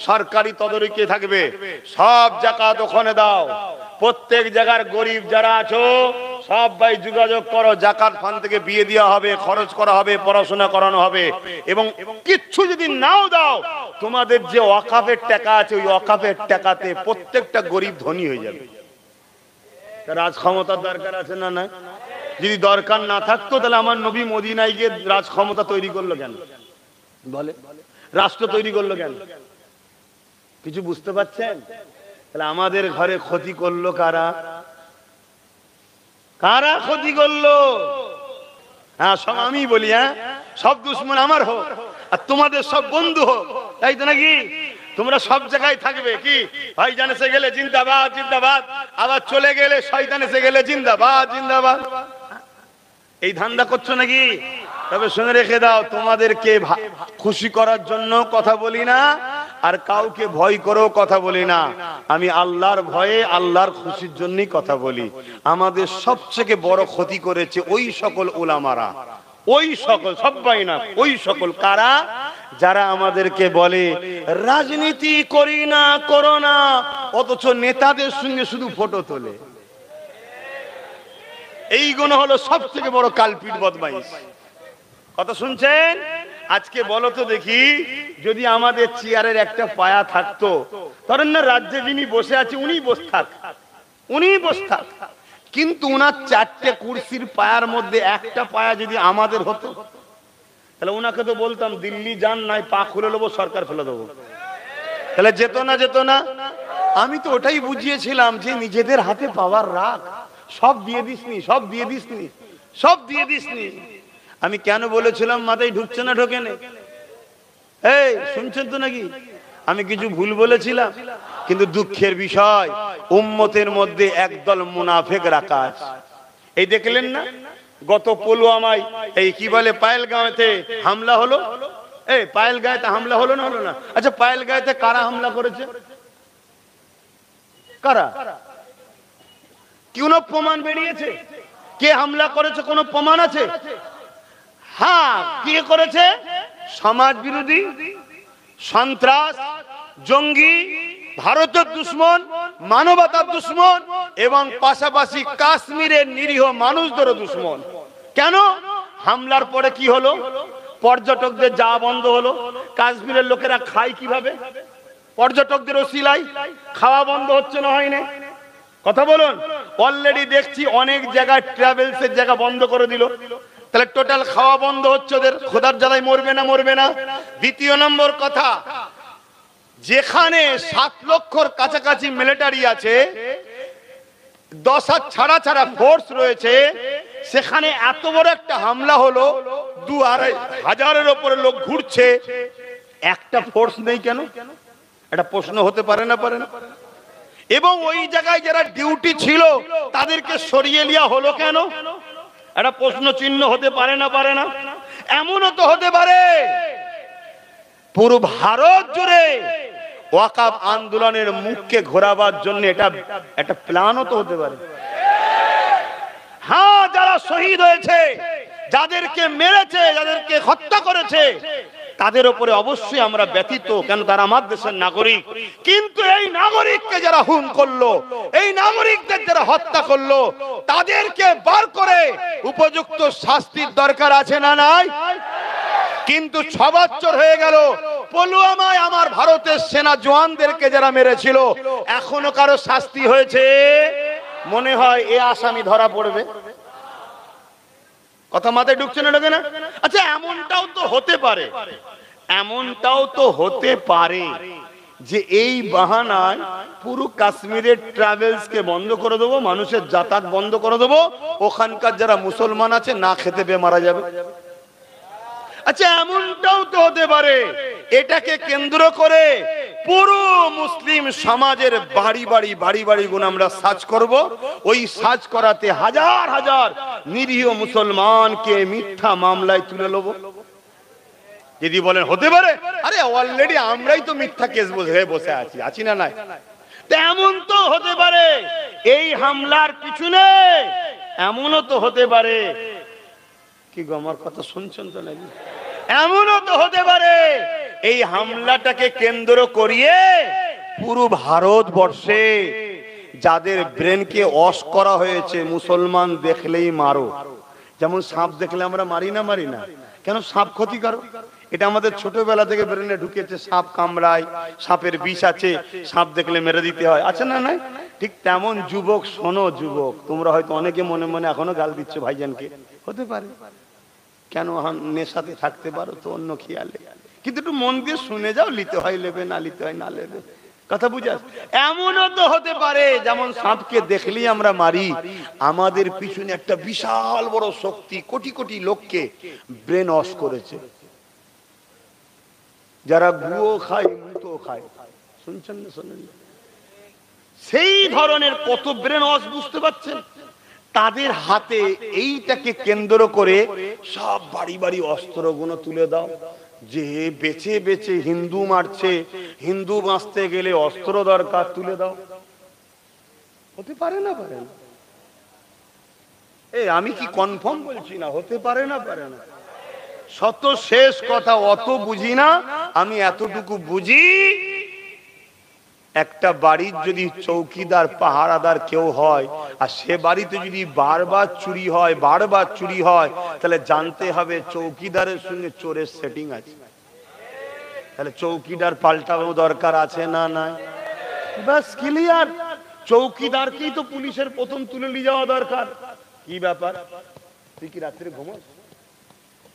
Speaker 1: সরকারি তদারকি থাকবে, সব জাকাত ওখানে দাও, প্রত্যেক জায়গার গরিব যারা আছো সব ভাই যোগাযোগ করো, জাকাত ফান্ড থেকে বিয়ে দেওয়া হবে, খরচ করা হবে, পড়াশোনা করানো হবে, এবং কিচ্ছু যদি নাও দাও তোমাদের যে ওয়াকাফের টাকা আছে ওই ওয়াকাফের টাকাতে প্রত্যেকটা গরিব ধনী হয়ে যাবে। রাজ ক্ষমতার দরকার আছে না? না, যদি দরকার না থাকতো তাহলে আমার নবী মদিনায় গিয়ে রাজ ক্ষমতা তৈরি করলো কেন? বলে রাষ্ট্র তৈরি করলো কেন? কিছু বুঝতে পারছেন? তাহলে আমাদের ঘরে ক্ষতি করলো কারা? কারা ক্ষতি করলো? হ্যাঁ, সব আমি বলি, হ্যাঁ, সব দুশ্মন আমার হোক আর তোমাদের সব বন্ধু হোক, তাই তো নাকি? তোমরা সব জায়গায় থাকবে কি ভাইজান এসে গেলে জিন্দাবাদ জিন্দাবাদ, আবার চলে গেলে শয়তান এসে গেলে জিন্দাবাদ জিন্দাবাদ, এই ধান্দা করছো নাকি? তবে শুনে রেখে দাও, তোমাদেরকে খুশি করার জন্য কথা বলি না, আর কাউকে ভয় করেও কথা বলি না, আমি আল্লাহর ভয়ে আল্লাহর খুশির জন্যই কথা বলি। আমাদের সবচেয়ে বড় ক্ষতি করেছে ওই সকল উলামারা, ওই সকল, সবাই না, ওই সকল কারা যারা আমাদেরকে বলে রাজনীতি করি না, করো না, অথচ নেতাদের সঙ্গে শুধু ফটো তোলে। এইগুলো হলো সব থেকে বড় কালপিট, বদমাইশ। কথা শুনছেন? আজকে বলো তো দেখি, যদি আমাদের চেয়ারের একটা পায়া থাকতো, ধরেন না রাজ্যে যিনি বসে আছে উনি বসে থাক, উনি বসে থাক, কিন্তু উনার চারটে কুরসির পায়ার মধ্যে একটা পায়া যদি আমাদের হতো, তাহলে উনাকে তো বলতাম দিল্লি যান, নাই পা খুলে নেবো, সরকার ফেলে দেবো। তাহলে যেত না? যেত না? আমি তো ওটাই বুঝিয়েছিলাম যে নিজেদের হাতে পাওয়ার রাখ, সব দিয়ে দিসনি, সব দিয়ে দিসনি, সব দিয়ে দিসনি। আমি কেন বলেছিলাম মাথায় ঢুকছে না? ঢোকে না? এই শুনছেন তো নাকি? আমি কিছু ভুল বলেছিলাম? কিন্তু দুঃখের বিষয় উম্মতের মধ্যে একদল মুনাফিক রাখা আছে। এই দেখলেন না গত পুলওয়ামায়, এই কি বলে পায়েলগাঁওতে হামলা হলো, এই পায়েলগাঁওতে হামলা হলো না? হলো না? আচ্ছা, পায়েলগাঁওতে কারা হামলা করেছে? কারা? কোনো প্রমাণ বেরিয়েছে? কে হামলা করেছে কোনো প্রমাণ আছে? হ্যাঁ, কে করেছে? সমাজ বিরোধী, সন্ত্রাস, জঙ্গি, ভারতের দুশ্মন, মানবতার দুশ্মন, এবং পাশাপাশি কাশ্মীরের নিরীহ মানুষদেরও দুশ্মন। কেন? হামলার পরে কি হলো? পর্যটকদের যাওয়া বন্ধ হলো। কাশ্মীরের লোকেরা খায় কিভাবে? পর্যটকদের ওসিলায় খাওয়া বন্ধ হচ্ছে না? হয় না? কথা বলুন। অলরেডি দেখছি অনেক জায়গায় ট্রাভেলসের জায়গা বন্ধ করে দিল, তাহলে টোটাল খাওয়া বন্ধ হচ্ছে, ওদের খোদার জ্বালায় মরবে না? মরবে না? দ্বিতীয় নম্বর কথা, যেখানে 7 লক্ষর কাছাকাছি মিলিটারি আছে, 10,000 ছাড়া ছাড়া ফোর্স রয়েছে, সেখানে এত বড় একটা হামলা হলো, 2-2.5 হাজারের উপরে লোক ঘুরছে, একটা ফোর্স নেই কেন? এটা প্রশ্ন হতে পারে না? পারে না? এবং ওই জায়গায় যারা ডিউটি ছিল তাদেরকে সরিয়ে নেওয়া হলো কেন? একটা প্রশ্ন চিহ্ন হতে পারে না? পারে না? এমনও তো হতে পারে পুরো ভারত জুড়ে ওয়াকাফ আন্দোলনের মুখকে ঘোরাবার জন্য এটা একটা প্ল্যানও তো হতে পারে। হ্যাঁ, যারা শহীদ হয়েছে, যাদেরকে মেরেছে, যাদেরকে হত্যা করেছে, তাদের উপরে অবশ্যই আমরা ব্যথিত, কেন তারা আমার দেশের নাগরিক। কিন্তু এই নাগরিককে যারা খুন করলো, এই নাগরিকদের যারা হত্যা করলো, তাদেরকে বার করে উপযুক্ত শাস্তির দরকার আছে না? নাই? কিন্তু 6 বছর হয়ে গেল, পুলওয়ামায় আমার ভারতের সেনা জওয়ানদেরকে যারা মেরেছিল, এখনো কারো শাস্তি হয়েছে? মনে হয় এ আসামি ধরা পড়বে। কথা মাথায় ঢুকছে না? ঢোকে না? আচ্ছা, এমনটাও তো হতে পারে, এমনটাও তো হতে পারে যে এই বাহানায় পুরো কাশ্মীরের ট্রাভেলস কে বন্ধ করে দেবো, মানুষের যাতায়াত বন্ধ করে দেবো, ওখানকার যারা মুসলমান আছে না খেতে পেয়ে মারা যাবে। আচ্ছা, এমনটাও তো হতে পারে এটাকে কেন্দ্র করে পুরো মুসলিম সমাজের বাড়ি গুণ আমরা সার্চ করব। ওই সার্চ করাতে হাজার হাজার নিরীহ মুসলমানকে মিথ্যা মামলায় তুলে নেব। যদি বলেন হতে পারে, আরে অলরেডি আমরাই তো মিথ্যা কেস হয়ে বসে আছি না নাই? তেমন তো হতে পারে এই হামলার পিছনে, এমনও তো হতে পারে, কি গো আমার কথা শুনছেন তো নাকি? এমনও তো হতে পারে এই হামলাটাকে কেন্দ্র করিয়ে পুরো ভারতবর্ষে যাদের ব্রেনকে ওয়াশ করা হয়েছে, মুসলমান দেখলেই মারো। যেমন সাপ দেখলে আমরা মারি না, কেন? সাপ ক্ষতিকারক, এটা আমাদের ছোটবেলা থেকে ব্রেনে ঢুকেছে। সাপ কামড়ায়, সাপের বিষ আছে, সাপ দেখলে মেরে দিতে হয়, আছে না নাই? ঠিক তেমন যুবক, শোনো যুবক, তোমরা হয়তো অনেকে মনে মনে এখনো গাল দিচ্ছ ভাইজানকে, হতে পারে, কেন নেশাতে থাকতে পারো তো অন্য খেয়ালে, কিন্তু একটু মন দিয়ে শুনে যাও, নিতে হয় নেবে, না নিতে হয় না নেবে, কথা বুঝাস? এমনও তো হতে পারে যেমন সাপকে দেখলেই আমরা মারি, আমাদের পিছনে একটা বিশাল বড় শক্তি কোটি কোটি লোককে ব্রেন ওয়াশ করেছে। যারা গুয়ো খায়, মুতো খায়, শুনছেন না শোনেন? সেই ধরনের কত ব্রেন ওয়াশ, বুঝতে পারছেন? তাদের হাতে এইটাকে কেন্দ্র করে সব বাড়ি অস্ত্রগুলো তুলে দাও। যে বেছে বেছে হিন্দু মারছে, হিন্দু বাঁচতে গেলে অস্ত্র দরকার, তুলে দাও। হতে পারে না? পারে না? আমি কি কনফার্ম বলছি না, হতে পারে না? পারে না? শত শেষ কথা, অত বুঝি না, আমি এতটুকু বুঝি, একটা বাড়ির যদি চৌকিদার পাহারাদার কেউ হয়, আর সে বাড়িতে যদি বারবার চুরি হয়, তাহলে জানতে হবে চৌকিদারের সঙ্গে চোরের সেটিং আছে। তাহলে চৌকিদার পাল্টানো দরকার আছে না নাই? বাস ক্লিয়ার। চৌকিদারকেই তো পুলিশের প্রথম তুলে নিয়ে যাওয়া দরকার। কি ব্যাপার, তুই কি রাত্রে ঘুমোস?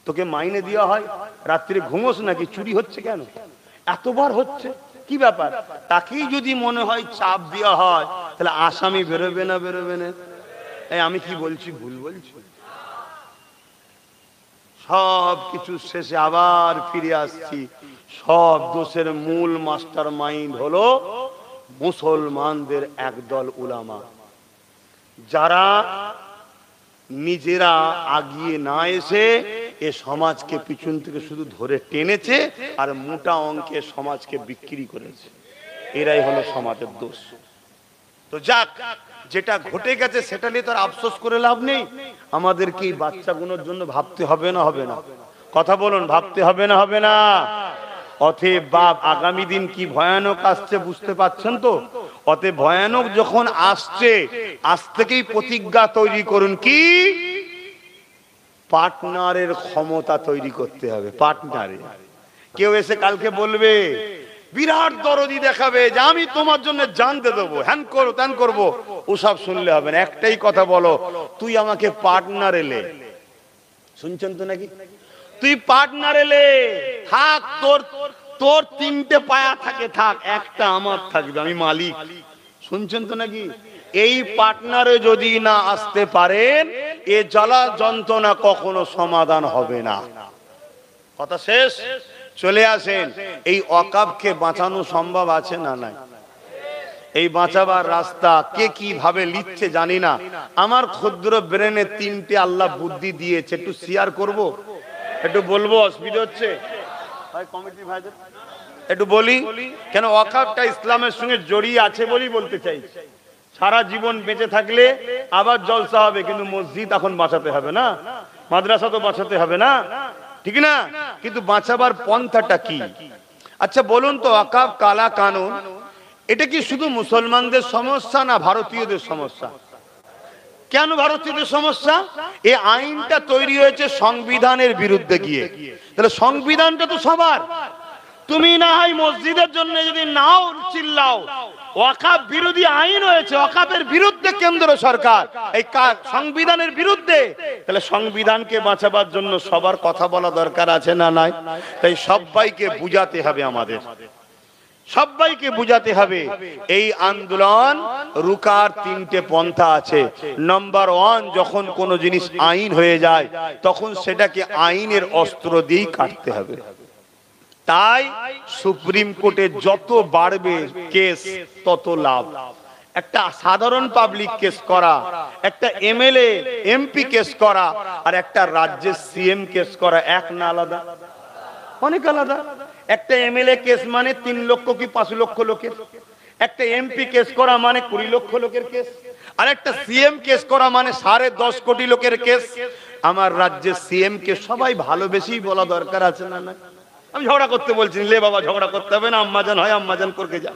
Speaker 1: তোকে মাইনে দেওয়া হয়, রাত্রে ঘুমোস নাকি? চুরি হচ্ছে কেন? এতবার হচ্ছে, কি ব্যাপার? তাকেই যদি মনে হয় চাপ দেওয়া হয়, তাহলে আসামি বেরোবে না? আমি কি বলছি, ভুল বলছি? সব কিছু শেষে আবার ফিরে আসছি, সব দোষের মূল মাস্টার মাইন্ড হলো মুসলমানদের একদল উলামা, যারা নিজেরা আগিয়ে না এসে এ সমাজকে পিছন থেকে শুধু ধরে টেনেছে আর মোটা অঙ্কে সমাজকে বিক্রি করেছে। এরাই হলো সমাজের দোষ। তো যাক, যেটা ঘটে গেছে সেটা নিয়ে তো আর আফসোস করে লাভ নেই। আমাদেরকে এই বাচ্চাগুলোর জন্য ভাবতে হবে না? কথা বলুন, ভাবতে হবে না? অতএব বাপ, আগামী দিন কি ভয়ানক আসছে বুঝতে পাচ্ছেন তো? অতএব ভয়ানক যখন আসছে, আজ থেকেই প্রতিজ্ঞা তৈরি করুন, কি পার্টনারের ক্ষমতা তৈরি করতে হবে। পার্টনারে কেউ এসে কালকে বলবে, বিরাট দরদি দেখাবে যে আমি তোমার জন্য জানতে দেবো, হ্যান করো ত্যান করবো, ওসব শুনলে হবে না। একটাই কথা বলো, তুই আমাকে পার্টনার এলে, শুনছেন তো নাকি? তুই পার্টনার এলে থাক, তোর তিনটে পায়া থাকে, থাক, একটা আমার থাকবে, আমি মালিক, শুনছেন তো নাকি? এই পার্টনারে যদি না আসতে পারেন, এ জ্বালা যন্ত্রণা কখনো সমাধান হবে না। কথা শেষ। চলে আসেন, এই ওয়াকফকে বাঁচানো সম্ভব আছে না নাই? এই বাঁচাবার রাস্তা কে কিভাবে লিখছে জানি না, আমার ক্ষুদ্র ব্রেনে তিনটে আল্লাহ বুদ্ধি দিয়েছে, একটু শেয়ার করব, একটু বলবো, অসুবিধা হচ্ছে? কমিটি ভাইদের একটু বলি, কেন ওয়াকফটা ইসলামের সঙ্গে জড়িয়ে আছে বলেই বলতে চাই। সারা জীবন বেঁচে থাকলে আবার জলসা হবে, কিন্তু মসজিদ এখন বাঁচাতে হবে না, মাদ্রাসা তো বাঁচাতে হবে না, ঠিক না? কিন্তু বাঁচাবার পন্থাটা কি? আচ্ছা বলুন তো, ওয়াকফ কালা কানুন, এটা কি শুধু মুসলমানদের সমস্যা না ভারতীয়দের সমস্যা? কেন ভারতীয়দের সমস্যা? এই আইনটা তৈরি হয়েছে সংবিধানের বিরুদ্ধে গিয়ে। তাহলে সংবিধানটা তো সবার। তুমি না হয় মসজিদের জন্য যদি নাও চিল্লাও, ওয়াকফ বিরোধী আইন হয়েছে, ওয়াকফের বিরুদ্ধে কেন্দ্র সরকার, এই সংবিধানের বিরুদ্ধে। তাহলে সংবিধানকে বাঁচাবার জন্য সবার কথা বলা দরকার আছে না নাই? তাই সবাইকে বুঝাতে হবে, আমাদের সবাইকে বুঝাতে হবে। এই আন্দোলন রুকার তিনটে পন্থা আছে। নাম্বার 1, যখন কোনো জিনিস আইন হয়ে যায়, তখন সেটাকে আইনের অস্ত্র দিয়েই কাটতে হবে। তাই সুপ্রিম কোর্টে যত বাড়বে কেস তত লাভ। একটা সাধারণ পাবলিক কেস করা, একটা এমএলএ এমপি কেস করা, আর একটা রাজ্যের সিএম কেস করা এক না আলাদা? অনেক আলাদা। একটা এমএলএ কেস মানে 3 লক্ষ কি 5 লক্ষ লোকের, একটা এমপি কেস করা মানে 20 লক্ষ লোকের কেস, আর একটা সিএম কেস করা মানে 10.5 কোটি লোকের কেস। আমার রাজ্যের সিএম কে সবাই ভালোবেসেই বলা দরকার আছে না? না, আমি ঝগড়া করতে বলছি, লে বাবা ঝগড়া করতে হবে না, আম্মাজান হয় আম্মাজান করকে যা,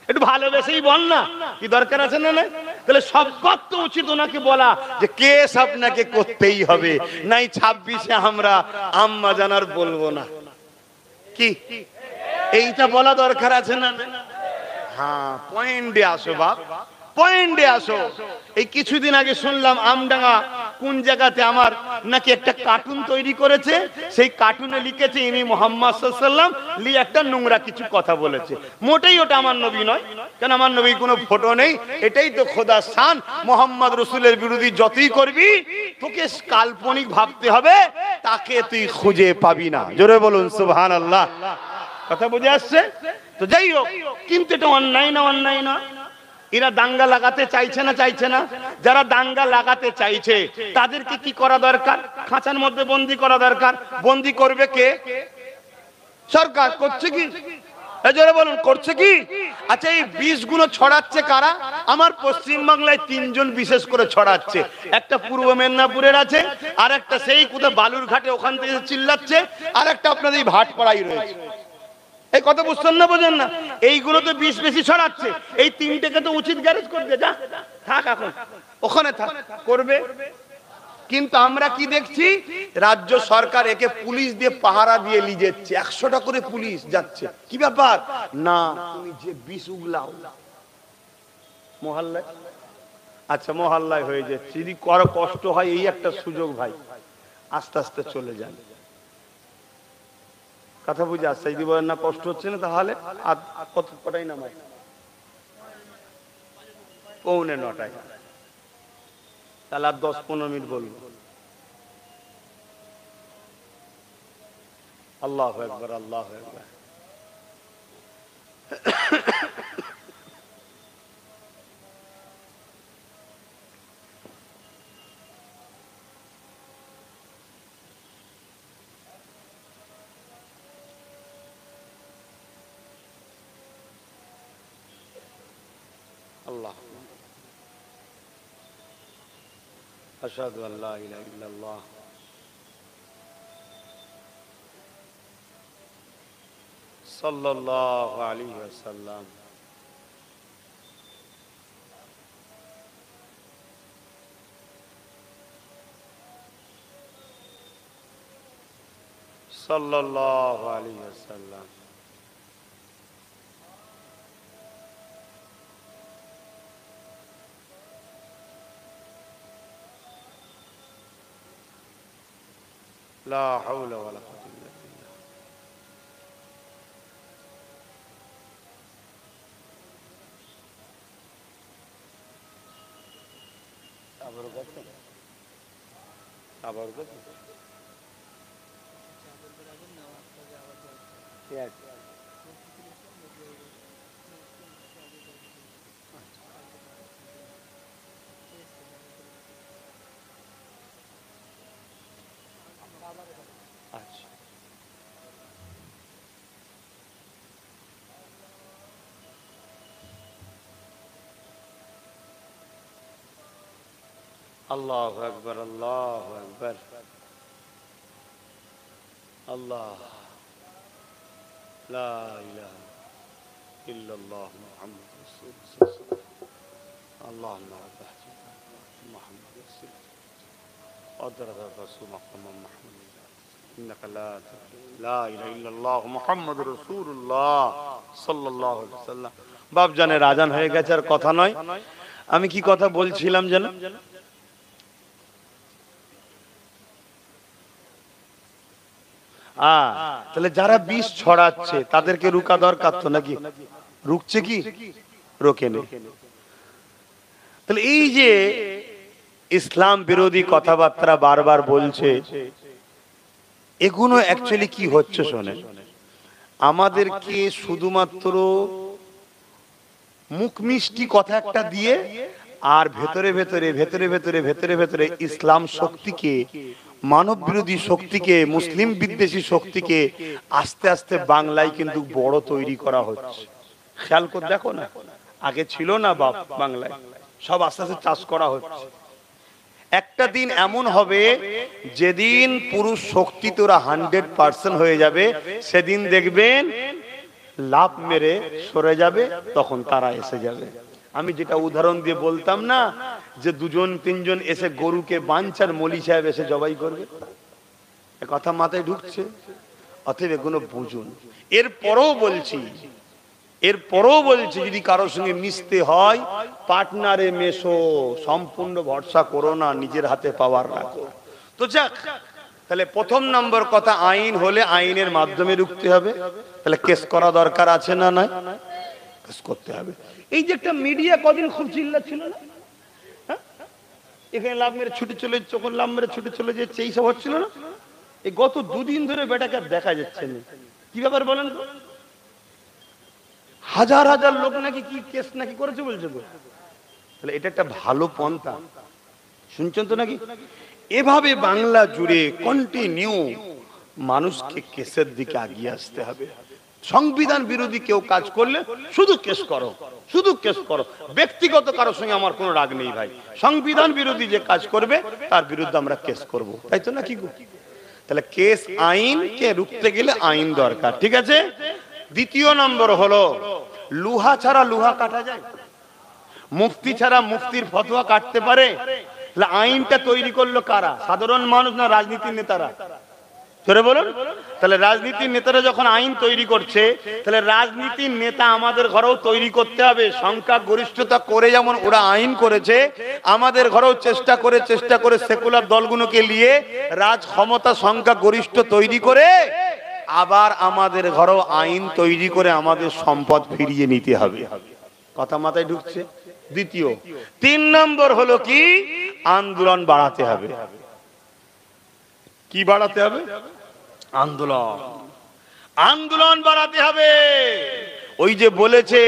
Speaker 1: একটু ভালোবেসেই বল না, কি দরকার আছে না? না, তাহলে সবকত তো উচিত ওনাকে বলা যে কেস আপনাকে করতেই হবে, নাই 26-এ আমরা আম্মাজান আর বলবো না, কি এইটা বলা দরকার আছে না? হ্যাঁ, পয়েন্টে আসো বাপ, পয়েন্টে আসো। এই কিছুদিন আগে শুনলাম আমডাঙ্গা কোন জায়গাতে আমার নাকি একটা কার্টুন তৈরি করেছে, সেই কার্টুনে লিখেছে ইনি মুহাম্মদ সাল্লাল্লাহু আলাইহি ওয়াসাল্লাম, লি একটা নোংরা কিছু কথা বলেছে। মোটেই ওটা আমার নবী নয়, কারণ আমার নবীর কোনো ফটো নেই। এটাই তো খোদার শান, মুহাম্মদ রাসূলের বিরোধী যতই করবি তোকে কাল্পনিক ভাবতে হবে, তাকে তুই খুঁজে পাবি না। জোরে বলুন সুবহানাল্লাহ। কথা বুঝে আসছে তো? যাই হোক, কিন্তু এটা অন্যায় না? অন্যায় না? এরা দাঙ্গা লাগাতে চাইছে না? চাইছে না? যারা দাঙ্গা লাগাতে চাইছে তাদেরকে কি করা দরকার? খাঁচার মধ্যে বন্দি করা দরকার। বন্দি করবে কে? সরকার। করছে কি? জোরে বলুন, করছে কি? আচ্ছা, এই বিষগুলো ছড়াচ্ছে কারা? আমার পশ্চিম বাংলায় 3 জন বিশেষ করে ছড়াচ্ছে। একটা পূর্ব মেদিনীপুরের আছে, আর একটা সেই কোথাও বালুরঘাটে ওখান থেকে চিল্লাচ্ছে, আর একটা আপনাদের এই ভাটপাড়াই রয়েছে। এই কথা বুঝছেন না? বোঝেন না? এইগুলো তো বিষ বেশি ছড়াচ্ছে। এই 3টেকে তো উচিত গ্যারেজ করতে, যা থাক, এখন ওখানে থাক, করবে। কিন্তু আমরা কি দেখছি, রাজ্য সরকার একে পুলিশ দিয়ে পাহারা দিয়ে নিয়ে যাচ্ছে, 100টা করে পুলিশ যাচ্ছে। কি ব্যাপার? না, তুমি যে বিষ উগলাও মহল্লায়, আচ্ছা মহল্লায় হয়ে যাচ্ছে, যদি কারো কষ্ট হয় এই একটা সুযোগ ভাই, আস্তে আস্তে চলে যান। কথা বুঝে আসছে? যদি বলেন না কষ্ট হচ্ছে না, তাহলে কত কটাই নামায়? 8:45। তাহলে আর 10-15 মিনিট বলবো। আল্লাহু আকবার, আল্লাহু আকবার। আল্লাহ, আশহাদু আল্লা ইলাহা ইল্লাল্লাহ সাল্লাল্লাহু আলাইহি ওয়াসাল্লাম। সাল্লাল্লাহু আলাইহি ওয়াসাল্লাম। লা হাওলা ওয়ালা কুওয়াতা ইল্লা বিল্লাহ। আবার কত? আবার কত? ঠিক আছে। আচ্ছা, আল্লাহু আকবার, আল্লাহু আকবার, আল্লাহ, লা ইলাহা ইল্লাল্লাহ মুহাম্মাদুর রাসূলুল্লাহ। আল্লাহুম্মা বারিক মুহাম্মাদ রাসূলুল্লাহ আদরাকা রাসূল মুহাম্মদ ইন্নাকা লা ইলাহা ইল্লাল্লাহ মুহাম্মাদুর রাসূলুল্লাহ সাল্লাল্লাহু আলাইহি ওয়াসাল্লাম। বাপ জানের আজান হয়ে গেছে, আর কথা নয়। আমি কি কথা বলছিলাম যেন? তাহলে যারা বিষ ছড়াচ্ছে তাদেরকে রুকা দরকার তো, নাকি? রুকছে কি? রোকেনি। তাহলে এই যে ইসলাম বিরোধী কথাবার্তা বারবার বলছে, এগুলো অ্যাকচুয়ালি কি হচ্ছে শোনেন। আমাদেরকে শুধুমাত্র মুখ মিষ্টি কথা একটা দিয়ে আর ভেতরে ভেতরে ভেতরে ভেতরে ভেতরে ভেতরে ইসলাম শক্তিকে, মানব বিরোধী শক্তিকে, মুসলিম বিদ্বেষী শক্তিকে আস্তে আস্তে বাংলায় কিন্তু বড় তৈরি করা হচ্ছে। খেয়াল করে দেখো না, আগে ছিল না বাপ বাংলায়, সব আস্তে আস্তে চাষ করা হচ্ছে। একটা দিন এমন হবে যেদিন পুরুষ শক্তি তোরা 100% হয়ে যাবে, সেদিন দেখবেন লাভ মেরে সরে যাবে, তখন তারা এসে যাবে। আমি যেটা উদাহরণ দিয়ে বলতাম না, যে দুজন তিনজন এসে গরুকে বাঞ্চার মলি সাহেব এসে জবাই করবে, এ কথা মাথায় ঢুকছে? অতএব এগুলো বুঝুন। এরপরও বলছি যদি কারোর সঙ্গে মিশতে হয় পার্টনারে মেশো, সম্পূর্ণ ভরসা করো না, নিজের হাতে পাওয়ার রাখো। তো যাক, তাহলে প্রথম নম্বর কথা, আইন হলে আইনের মাধ্যমে রুখতে হবে। তাহলে কেস করা দরকার আছে না? নাই, কেস করতে হবে। এই যে একটা মিডিয়া কদিন খুব চিল্লা ছিল না, এখানে লাভ মেরে ছুটে চলে, যখন লাভ মেরে ছুটে চলে যাচ্ছে, এই সব হচ্ছিল না? এই গত দুদিন ধরে বেটাকে দেখা যাচ্ছে না, কি ব্যাপার বলেন তো? হাজার হাজার লোক নাকি কি কেস নাকি করেছে বলছে তো। তাহলে এটা একটা ভালো পন্থা, শুনছেন তো নাকি? এভাবে বাংলা জুড়ে কন্টিনিউ মানুষকে কেসের দিকে এগিয়ে আসতে হবে। সংবিধান বিরোধী কেউ কাজ করলে শুধু কেস করো, শুধু কেস করো। ব্যক্তিগত কারোর সঙ্গে আমার কোনো রাগ নেই ভাই, সংবিধান বিরোধী যে কাজ করবে তার বিরুদ্ধে আমরা কেস করব, তাই তো নাকি? তাহলে কেস, আইনকে রুখতে গেলে আইন দরকার, ঠিক আছে? দ্বিতীয় নম্বর হলো, লুহা ছাড়া লুহা কাটা যায়? মুফতি ছাড়া মুফতির ফতোয়া কাটতে পারে? তাহলে আইনটা তৈরি করলো কারা? সাধারণ মানুষ না রাজনীতির নেতারা? ধরে বলুন। তাহলে রাজনীতির নেতারা যখন আইন তৈরি করছে, তাহলে রাজনীতির নেতা আমাদের ঘরেও তৈরি করতে হবে। সংখ্যা গরিষ্ঠতা করে যেমন ওরা আইন করেছে, আমাদের ঘরেও চেষ্টা করে সেকুলার দলগুলোকে নিয়ে রাজ ক্ষমতা সংখ্যা গরিষ্ঠ তৈরি করে আবার আমাদের ঘরেও আইন তৈরি করে আমাদের সম্পদ ফিরিয়ে নিতে হবে। কথা মাথায় ঢুকছে? দ্বিতীয়। 3 নম্বর হলো কি, আন্দোলন বাড়াতে হবে। কি বাড়াতে হবে? আন্দোলন, আন্দোলন বাড়াতে হবে। ওই যে বলেছে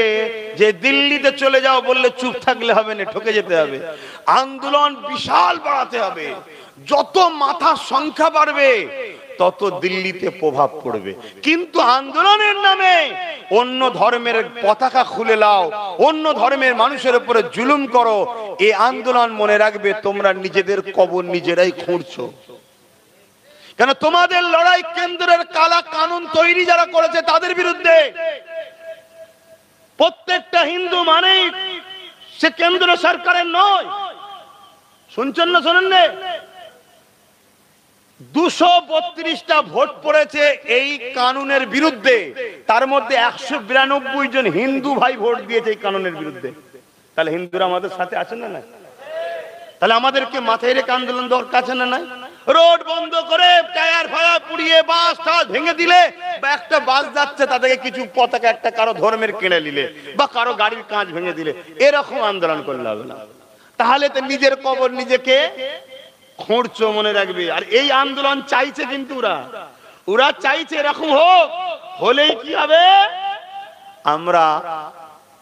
Speaker 1: যে দিল্লিতে চলে যাও, বললে চুপ থাকলে হবে না, ঠকে যেতে হবে। আন্দোলন বিশাল বাড়াতে হবে। যত মাথার সংখ্যা বাড়বে তত দিল্লিতে প্রভাব পড়বে। কিন্তু আন্দোলনের নামে অন্য ধর্মের পতাকা খুলে লাও, অন্য ধর্মের মানুষের উপরে জুলুম করো, এই আন্দোলন মনে রাখবে তোমরা নিজেদের কবর নিজেরাই খুঁড়ছো। কেন? তোমাদের লড়াই কেন্দ্রের কালা কানুন তৈরি যারা করেছে তাদের বিরুদ্ধে। প্রত্যেকটা হিন্দু মানেই সে কেন্দ্র সরকারের নয়। শুনছেন না? শোনেন না? 232টা ভোট পড়েছে এই কানুনের বিরুদ্ধে, তার মধ্যে 192 জন হিন্দু ভাই ভোট দিয়েছে এই কানুনের বিরুদ্ধে। তাহলে হিন্দুরা আমাদের সাথে আছে না? নাই? তাহলে আমাদেরকে মাথায় রেখে আন্দোলন দরকার আছে না? নাই? রোড বন্ধ করে টায়ার ফায়ার পুড়িয়ে বাস টাস ভেঙে দিলে, বা একটা বাস যাচ্ছে তাদেরকে কিছু পতাকা একটা কারো ধর্মের কিনে নিলে, বা কারো গাড়ির কাঁচ ভেঙে দিলে, এরকম আন্দোলন করলে হবে না। তাহলে তো নিজের কবর নিজেকে খুঁড়ছো, মনে রাখবে। আর এই আন্দোলন চাইছে কিন্তু ওরা চাইছে এরকম হোক। হলেই কি হবে? আমরা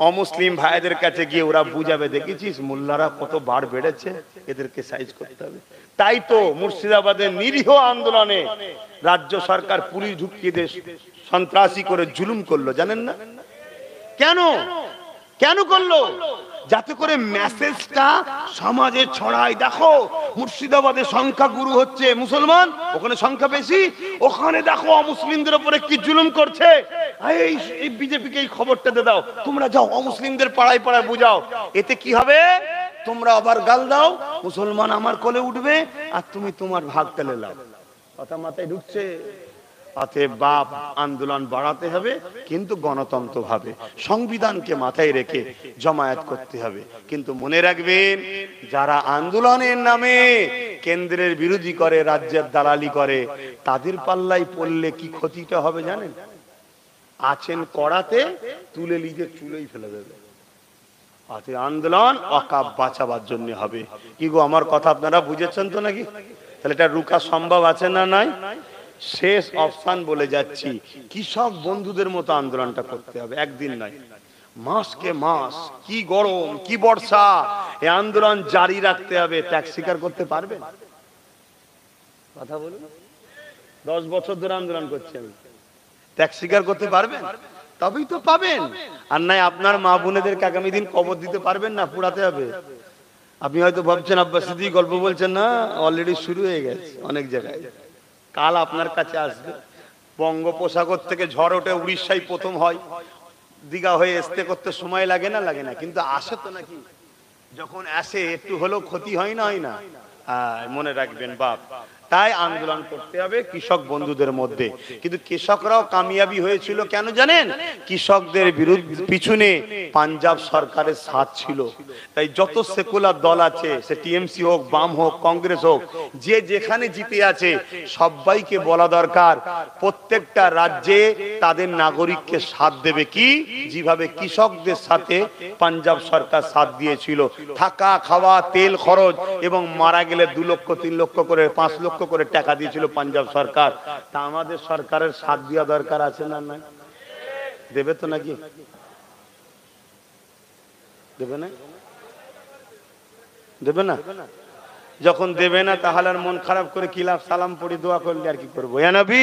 Speaker 1: অমুসলিম ভাইদের কাছে গিয়ে ওরা বুঝাবে, দেখেছিস মোল্লারা কত বার বেড়েছে, এদেরকে সাইজ করতে হবে। তাই তো মুর্শিদাবাদের নিরীহ আন্দোলনে রাজ্য সরকার পুলিশ ঢুকিয়ে দিয়ে সন্ত্রাসী করে জুলুম করলো, জানেন না? কেন? কেন করলো? যাতে করে মেসেজটা সমাজে ছড়ায়। দেখো মুর্শিদাবাদে সংখ্যা গুরু হচ্ছে মুসলমান, ওখানে সংখ্যা বেশি, ওখানে দেখো অমুসলিমদের উপরে কি জুলুম করছে, এই বিজেপিকে এই খবরটা দিয়ে দাও, তোমরা যাও অমুসলিমদের পাড়ায় পাড়ায় বুঝাও। এতে কি হবে? তোমরা আবার গাল দাও, মুসলমান আমার কোলে উঠবে আর তুমি তোমার ভাগ তেলে লাও। কথা মাথায় ঢুকছে? অতএব বাপ আন্দোলন বাড়াতে হবে, কিন্তু গণতন্ত্র ভাবে, সংবিধানকে মাথায় রেখে জমায়েত করতে হবে। কিন্তু মনে রাখবেন, যারা আন্দোলনের নামে কেন্দ্রের বিরোধী করে, রাজ্যের দালালি করে, তাদের পাল্লাই পড়লে কি ক্ষতিটা হবে জানেন? আছেন কড়াতে, তুলে লিখে চুলেই ফেলে দেবে। অতএব আন্দোলন অকাপ বাঁচাবার জন্য হবে। কি গো, আমার কথা আপনারা বুঝেছেন তো নাকি? তাহলে এটা রুকা সম্ভব আছে না? নাই? শেষ অপশন বলে যাচ্ছি, কৃষক বন্ধুদের মতো আন্দোলনটা করতে হবে, একদিন নয়, মাসকে মাস, কি গরম কি বর্ষা, এই আন্দোলন জারি রাখতে হবে। ত্যাগ স্বীকার করতে পারবেন? কথা বলুন। 10 বছর ধরে আন্দোলন করছি আমি, ত্যাগ স্বীকার করতে পারবেন? তবেই তো পাবেন। আর নাই আপনার মা বোনেদেরকে আগামী দিন কবর দিতে পারবেন না, পুরাতে হবে। আপনি হয়তো ভাবছেন আব্বাস সিদ্দিকী গল্প বলছেন, না, অলরেডি শুরু হয়ে গেছে অনেক জায়গায়। কাল আপনার কাছে আসবে, বঙ্গোপসাগর থেকে ঝড় ওঠে, উড়িষ্যায় প্রথম হয়, দীঘা হয়ে আসতে করতে সময় লাগে না? লাগে না, কিন্তু আসে তো নাকি? যখন আসে একটু হলেও ক্ষতি হয় না? হয় না? মনে রাখবেন বাপ। তাই আন্দোলন করতে হবে কৃষক বন্ধুদের মধ্যে। কিন্তু কৃষকরাও কামিয়াবি হয়েছিল কেন জানেন? কৃষকদের বিরুদ্ধে পিছনে পাঞ্জাব সরকারের সাথ ছিল। তাই যত সেকুলার দল আছে, সে টিএমসি হোক, বাম হোক, কংগ্রেস হোক, যে যেখানে জিতে আছে সবাইকে বলা দরকার প্রত্যেকটা রাজ্যে তাদের নাগরিককে সাথ দেবে, কি যেভাবে কৃষকদের সাথে পাঞ্জাব সরকার সাথ দিয়েছিল। থাকা খাওয়া তেল খরচ এবং মারা গেলে 2 লক্ষ 3 লক্ষ করে 5 লক্ষ করে টাকা দিয়েছিল পাঞ্জাব সরকার। তা আমাদের সরকারের সাথ দেওয়া দরকার আছে না? না দেবে তো নাকি? দেবে না? দেবে না? যখন দেবে না তাহলে আর মন খারাপ করে কি লাভ? সালাম পড়ি দোয়া করলে আর কি করবো? ইয়া নবী।